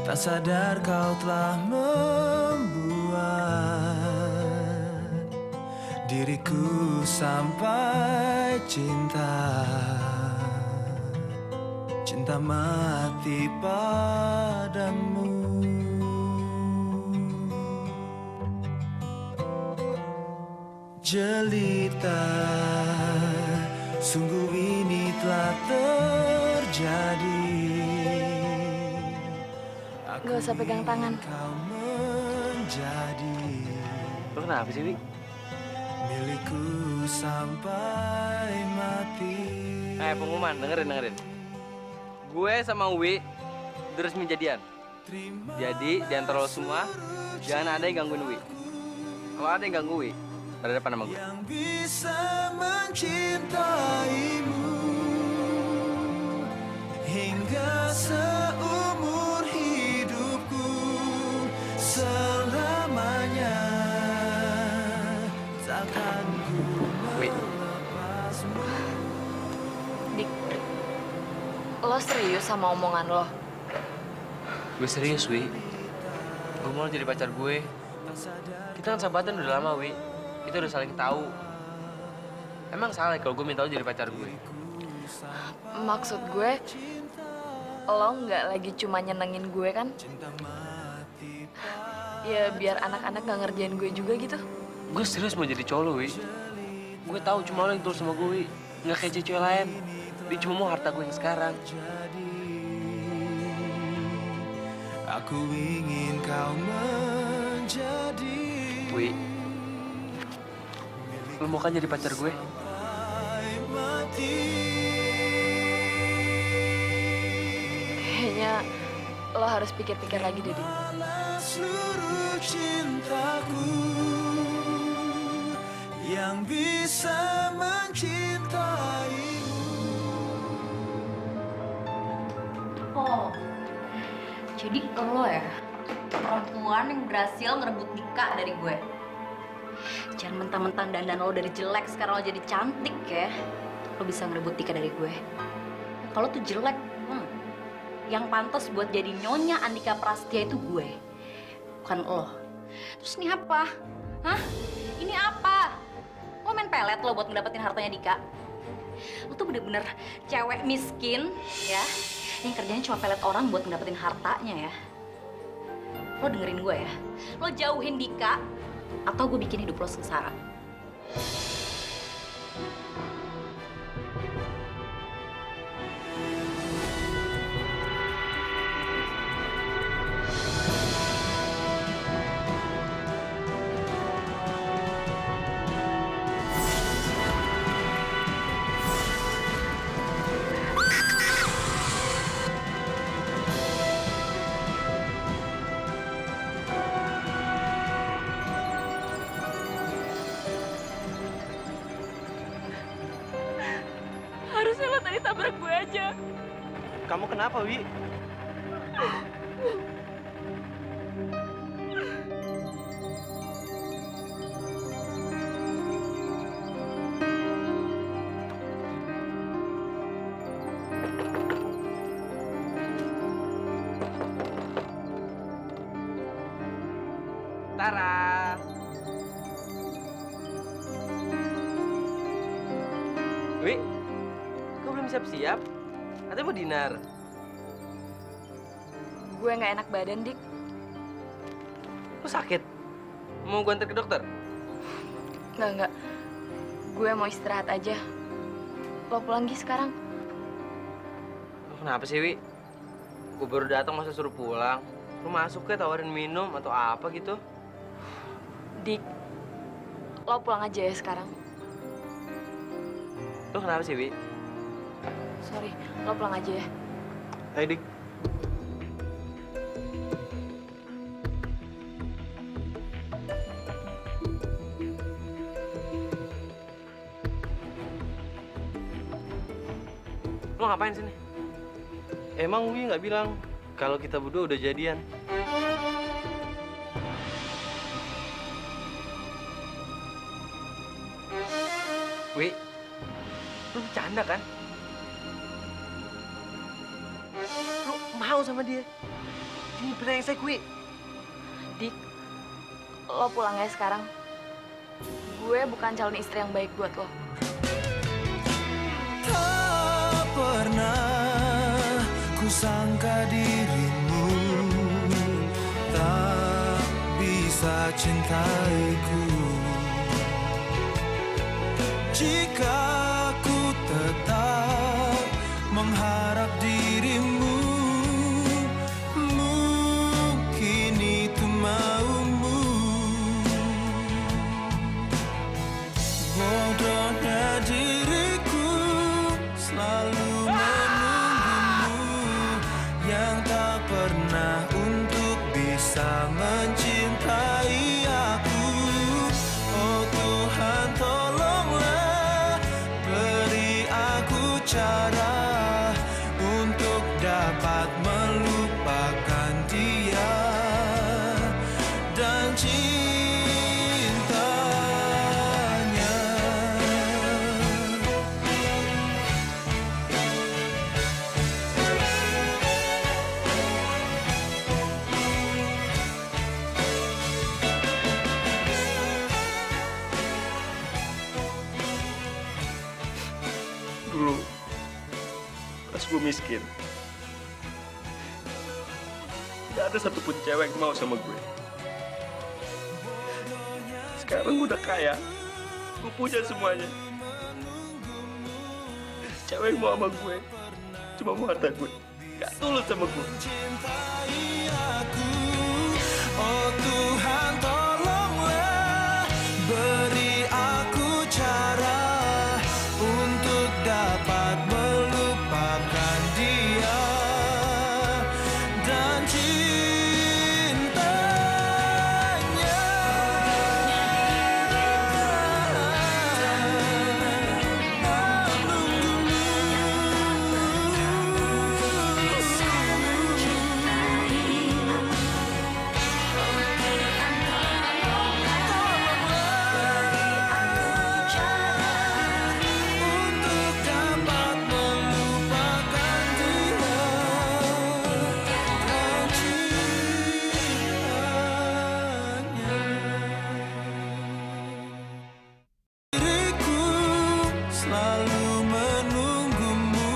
tak sadar kau telah membuat diriku sampai cinta. Cinta mati padamu. Jelita, sungguh ini telah terjadi. Gak usah pegang tangan. Kau menjadi Lo kenapa sih, Wi? Milikku sampai mati. Pengumuman, dengerin. Gue sama Wi udah resmi jadian. Jadi, di antara lo semua, jangan ada yang gangguin Wi. Kalau ada yang ganggu Wi, berhadapan sama gue. Yang bisa mencintaimu hingga seumur hidupku selamanya. Takkan ku melepasmu. Dik, lo serius sama omongan lo? Gue serius, Wi. Gue mau lo jadi pacar gue. Kita kan sahabatan udah lama, Wi. Kita udah saling tahu. Emang salah kalau gue minta lo jadi pacar gue? Maksud gue, lo nggak lagi cuma nyenengin gue kan? Ya biar anak-anak nggak ngerjain gue juga gitu. Gue serius mau jadi cowok lo, Wi. Gue tahu cuma lo yang tulus sama gue, Wi. Nggak kayak cewek lain. Dia cuma mau harta gue yang sekarang. Aku ingin kau menjadi Wi, lo mau kan jadi pacar gue? mati. Kayaknya lo harus pikir-pikir lagi deh, Dik. Seluruh cintaku yang bisa mencintaimu. Oh, jadi lo ya perempuan yang berhasil ngerebut Dika dari gue. Jangan mentang-mentang dandan lo dari jelek sekarang lo jadi cantik ya. Lo bisa ngerebut Dika dari gue. Kalau tuh jelek, yang pantas buat jadi nyonya Andika Prastia itu gue, bukan lo. Terus ini apa? Hah? Ini apa? Lo main pelet lo buat ngedapetin hartanya Dika? Lo tuh bener-bener cewek miskin ya, yang kerjanya cuma pelet orang buat ngedapetin hartanya ya. Lo dengerin gue ya, lo jauhin Dika atau gue bikin hidup lo sengsara. Harusnya lo tadi tabrak gue aja. Kamu kenapa, Wi? Tara. Wi, kok belum siap-siap? Katanya mau dinar. Gue nggak enak badan, Dik. Kok sakit? Mau gue antar ke dokter? Nggak. Gue mau istirahat aja. Lo pulang Gi sekarang. Lo kenapa sih, Wi? Gue baru datang masa suruh pulang. Lo masuk ke tawarin minum atau apa gitu? Dik, lo pulang aja ya sekarang. Lo kenapa sih, Wi? Sorry, lo pulang aja ya. Hai, Dik. Lo ngapain sini? Emang Wi nggak bilang kalau kita berdua udah jadian? Wi, lo bercanda kan? Lo mau sama dia? Ini brengsek, Wi. Dik, lo pulang ya sekarang. Gue bukan calon istri yang baik buat lo. Tak pernah kusangka dirimu tak bisa cintaiku. Jika ku tetap mengharap dirimu, mungkin itu maumu. miskin. Gak ada satupun cewek yang mau sama gue. Sekarang gue udah kaya, gue punya semuanya. Cewek yang mau sama gue cuma mau harta gue, gak tulus sama gue. Oh Tuhan, tolonglah beri aku cara untuk dapat melupakan dia dan cintanya. Untuk dapat melupakan dia dan cintanya. Diriku selalu menunggumu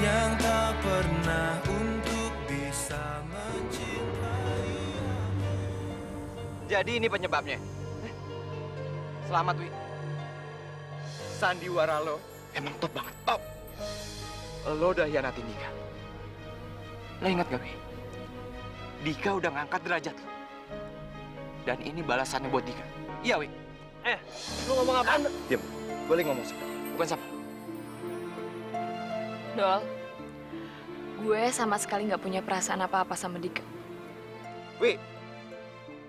yang tak pernah untuk bisa mencintai. Jadi ini penyebabnya. Selamat, Wi. Sandiwara lo emang top banget, top. Lo udah hianatin Dika. Lo ingat gak, Wi? Dika udah ngangkat derajat lo. Dan ini balasannya buat Dika. Iya, Wi. Lu ngomong apaan? Diam. Boleh ngomong sama. Bukan sama. Dol, gue sama sekali nggak punya perasaan apa-apa sama Dika. Wi,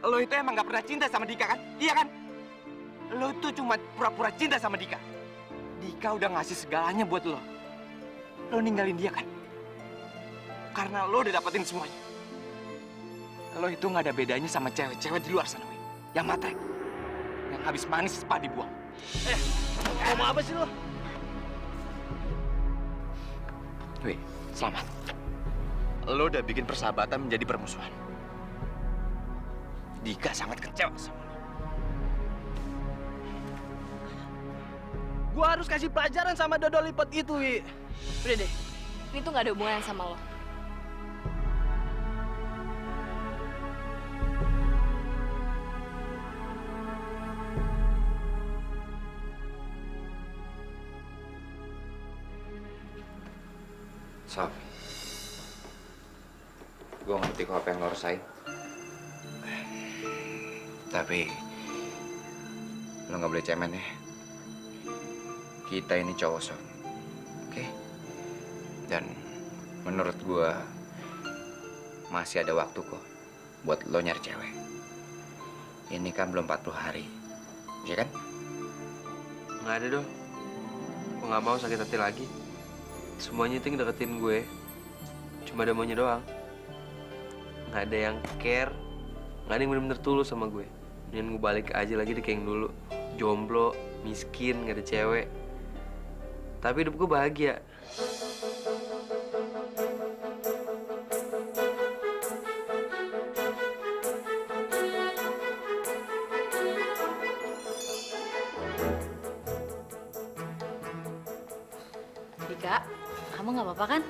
lo itu emang gak pernah cinta sama Dika kan? Iya kan? Lo tuh cuma pura-pura cinta sama Dika. Dika udah ngasih segalanya buat lo. Lo ninggalin dia kan? Karena lo udah dapetin semuanya. Lo itu gak ada bedanya sama cewek-cewek di luar sana, Wi. Yang matre. Yang habis manis cepat dibuang. Ngomong apa sih lo? Wi, selamat. Lo udah bikin persahabatan menjadi permusuhan. Dika sangat kecewa sama lo. Gua harus kasih pelajaran sama dodol lipat itu, Wi. Udah deh, ini tuh nggak ada hubungan sama lo. Sof, gue ngerti kok apa yang lo rasain. Tapi, lo nggak boleh cemen ya. Kita ini cowok, Sof. Oke? Dan menurut gue, masih ada waktu kok buat lo nyari cewek. Ini kan belum 40 hari, ya kan? Nggak ada dong. Gue nggak mau sakit hati lagi. Semuanya itu yang deketin gue. Cuma ada maunya doang. Nggak ada yang care. Nggak ada yang bener-bener tulus sama gue. Mendingan gue balik aja lagi deh kayak yang dulu. Jomblo, miskin, nggak ada cewek. Tapi hidup gue bahagia. Dika, kamu nggak apa-apa kan?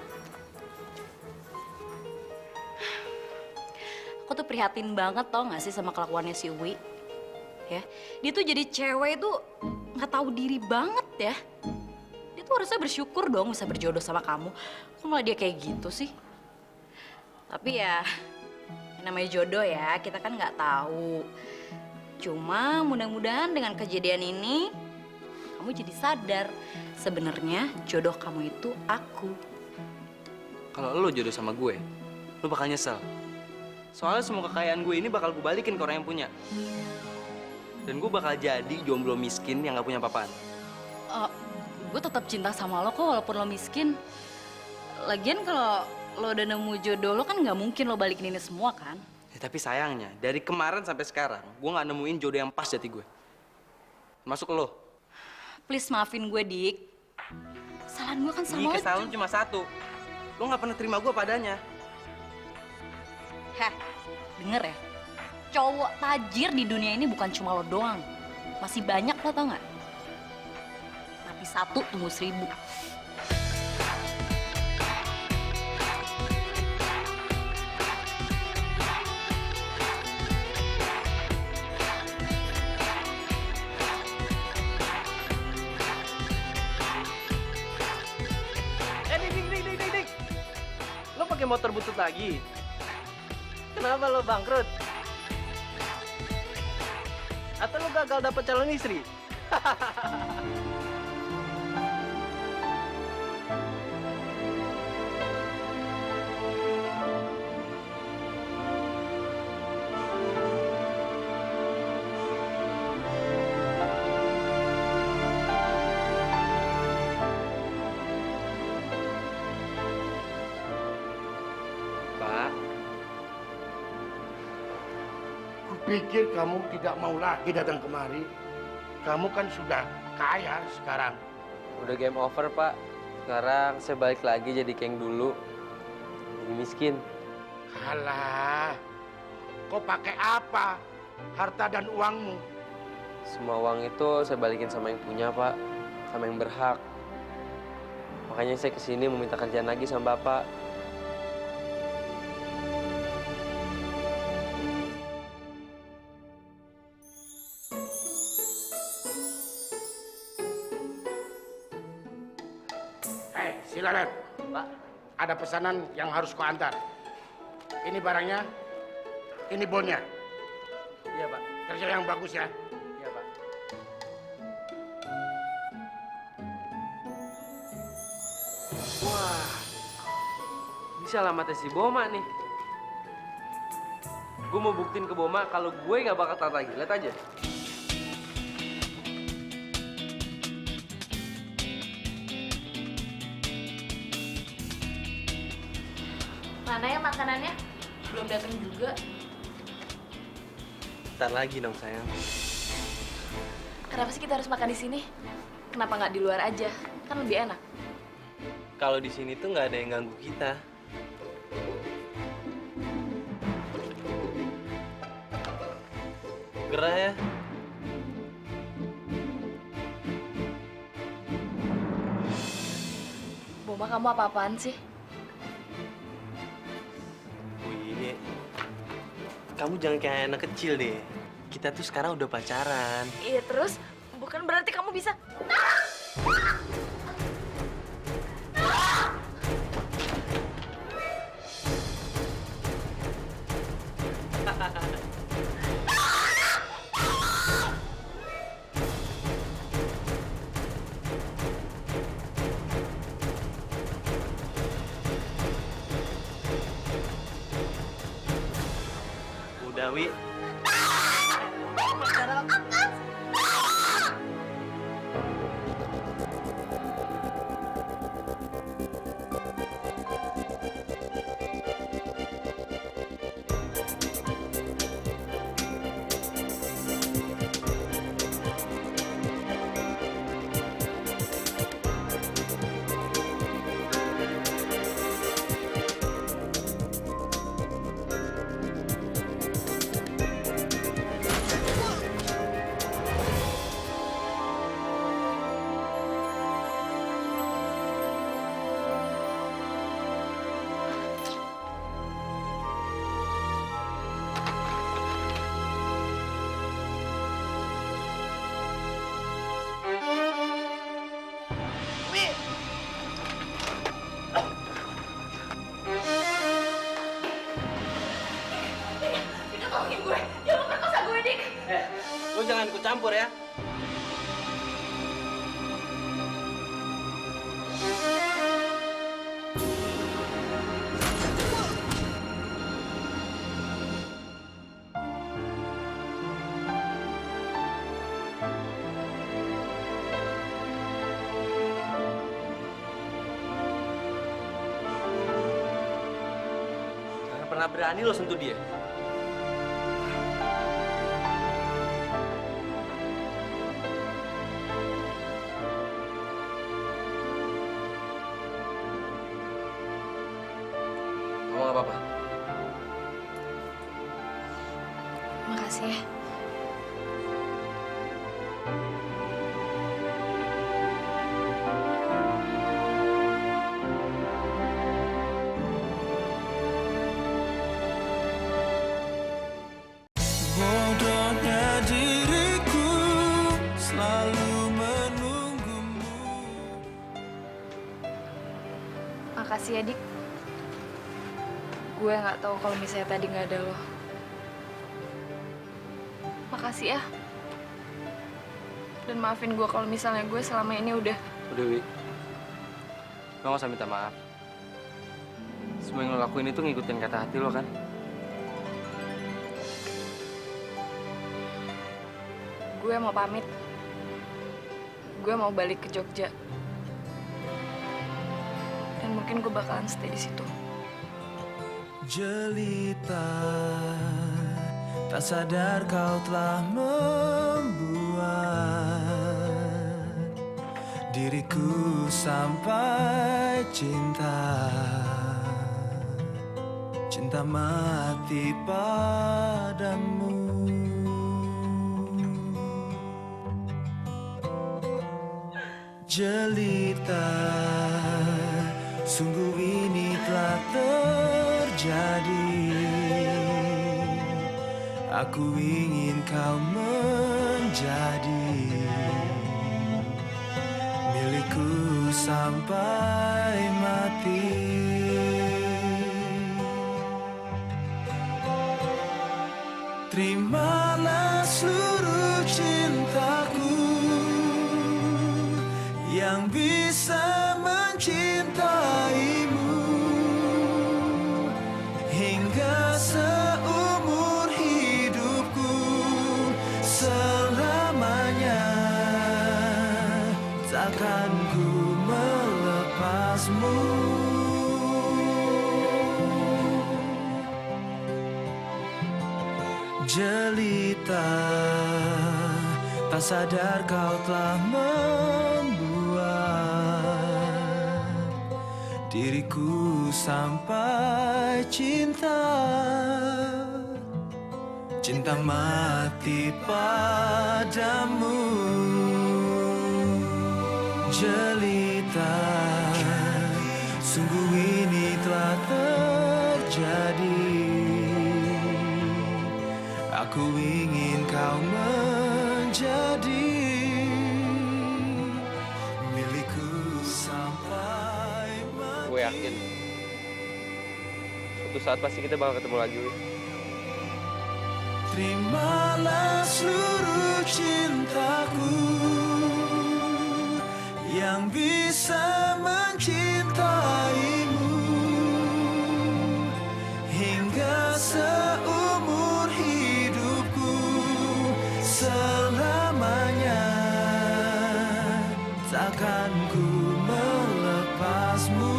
Aku tuh prihatin banget tau gak sih sama kelakuannya si Uwi. Ya, dia tuh jadi cewek tuh nggak tahu diri banget ya. Dia tuh harusnya bersyukur dong bisa berjodoh sama kamu. Kok malah dia kayak gitu sih? Tapi ya, namanya jodoh ya, kita kan nggak tahu. Cuma mudah-mudahan dengan kejadian ini, kamu jadi sadar sebenarnya jodoh kamu itu aku. Kalau lo jodoh sama gue, lo bakal nyesel. Soalnya semua kekayaan gue ini bakal gue balikin ke orang yang punya. Dan gue bakal jadi jomblo miskin yang gak punya apaan. Gue tetap cinta sama lo kok walaupun lo miskin. Lagian kalau lo udah nemu jodoh lo kan nggak mungkin lo balikin ini semua kan? Ya, tapi sayangnya dari kemarin sampai sekarang gue nggak nemuin jodoh yang pas jati gue. Masuk lo. Please maafin gue Dik. Kesalahan gue kan sama lo. Kesalahan cuma satu. Lo nggak pernah terima gue padanya. Heh, denger ya. Cowok tajir di dunia ini bukan cuma lo doang. Masih banyak lo tau nggak? Tapi satu tunggu 1000. pakai motor butut lagi? Kenapa lo bangkrut? Atau lo gagal dapet calon istri? Pak, Kupikir kamu tidak mau lagi datang kemari. Kamu kan sudah kaya sekarang. udah game over, Pak. Sekarang saya balik lagi jadi kayak yang dulu. Jadi miskin. Alah, kau pakai apa? Harta dan uangmu. Semua uang itu saya balikin sama yang punya, Pak. Sama yang berhak. Makanya saya kesini mau minta kerjaan lagi sama Bapak. Silakan. Pak, ada pesanan yang harus kau antar. Ini barangnya, ini bonnya. Iya, Pak. Kerja yang bagus ya. Iya, Pak. Wah, bisa alamatnya si Boma nih. Gue mau buktiin ke Boma kalau gue nggak bakal taat lagi. Lihat aja. Mana ya makanannya? Belum datang juga. Ntar lagi dong sayang. Kenapa sih kita harus makan di sini? Kenapa nggak di luar aja? Kan lebih enak. Kalau di sini tuh nggak ada yang ganggu kita. Gerah ya. Boma, kamu apa-apaan sih? Wih, kamu jangan kayak anak kecil deh. Kita tuh sekarang udah pacaran. Iya, terus bukan berarti kamu bisa. Udah, Wi. Lo jangan ikut campur ya. Jangan pernah berani lo sentuh dia. Kamu nggak apa-apa. Makasih ya. Bodohnya diriku selalu menunggumu. Makasih ya, Dik. Gue nggak tahu kalau misalnya tadi nggak ada lo. Makasih ya. Dan maafin gue kalau misalnya gue selama ini udah... Udah, Wi. Lo nggak usah minta maaf. Semua yang lo lakuin itu ngikutin kata hati lo kan? Gue mau pamit. Gue mau balik ke Jogja. Dan mungkin gue bakalan stay di situ. Jelita, tak sadar kau telah membuat diriku sampai cinta. Cinta mati padamu. Jelita, sungguh ini telah terjadi. Aku ingin kau menjadi milikku sampai mati. Terimalah seluruh cintaku yang bisa mencintaimu hingga seumur hidupku, selamanya takkan ku melepasmu. Jelita, tak sadar kau telah membuat diriku sampai cinta. Cinta mati padamu. Jelita, sungguh ini telah terjadi. Aku ingin kau menjadi milikku sampai mati. Gue yakin suatu saat pasti kita bakal ketemu lagi, Wi. Terimalah seluruh cintaku yang bisa mencintaimu hingga seumur hidupku, selamanya takkan ku melepasmu.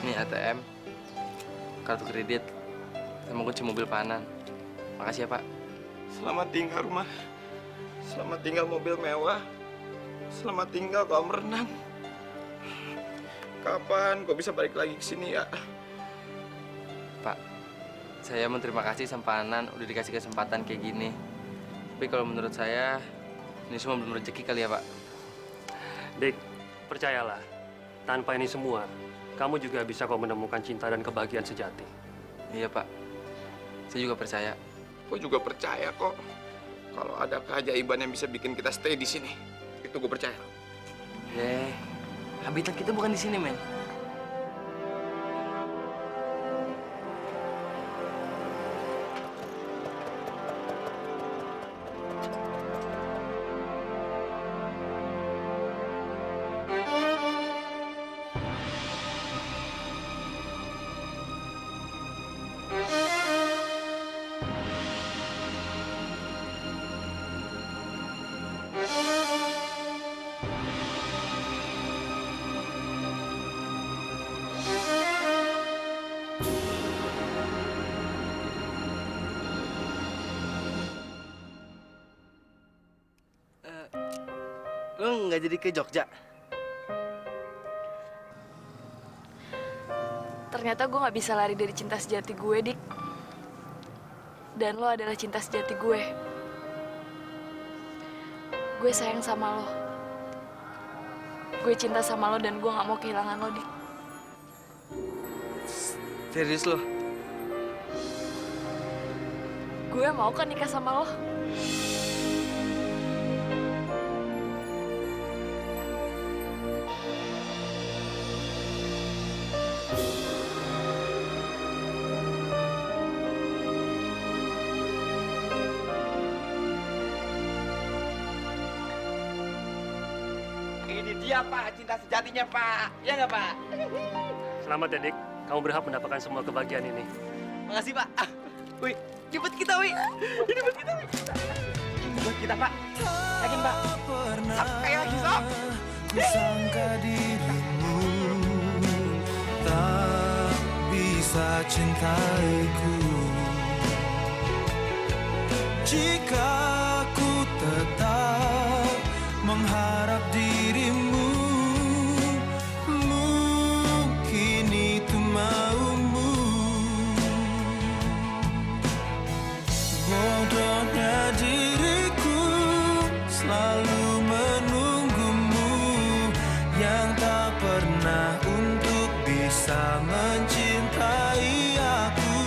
Nih ATM, kartu kredit, sama kunci mobil Panan. Makasih ya, Pak. Selamat tinggal rumah. Selamat tinggal mobil mewah. Selamat tinggal kolam renang. Kapan kau bisa balik lagi ke sini ya? Pak, saya mau terima kasih sama Panan udah dikasih kesempatan kayak gini. Tapi kalau menurut saya, ini semua belum rezeki kali ya, Pak. Dik, percayalah, tanpa ini semua, kamu juga bisa kok menemukan cinta dan kebahagiaan sejati. Iya, Pak. Saya juga percaya. Gue juga percaya kok. Kalau ada keajaiban yang bisa bikin kita stay di sini, itu gue percaya. Habitat kita bukan di sini, men. Lo nggak jadi ke Jogja? Ternyata gue nggak bisa lari dari cinta sejati gue, Dik. Dan lo adalah cinta sejati gue. Gue sayang sama lo. Gue cinta sama lo dan gue gak mau kehilangan lo, Dik. Serius lo? Gue mau kan nikah sama lo. Ini dia Pak, cinta sejatinya Pak. Ya nggak Pak? Selamat ya, Dik. Kamu berhak mendapatkan semua kebahagiaan ini. Makasih Pak. Wih, ini buat kita Wih. Ini buat kita Wih. Ini buat kita Pak. Yakin Pak? Sampai lagi Sob. Kusangka dirimu tak bisa cintaiku jika ku tetap mengharap dirimu. Mungkin itu maumu. Bodohnya diriku selalu menunggumu yang tak pernah untuk bisa mencintai aku.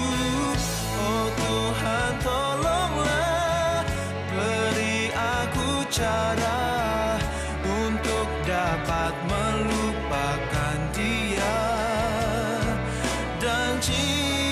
Oh Tuhan tolonglah beri aku cara untuk dapat melupakan dia dan cinta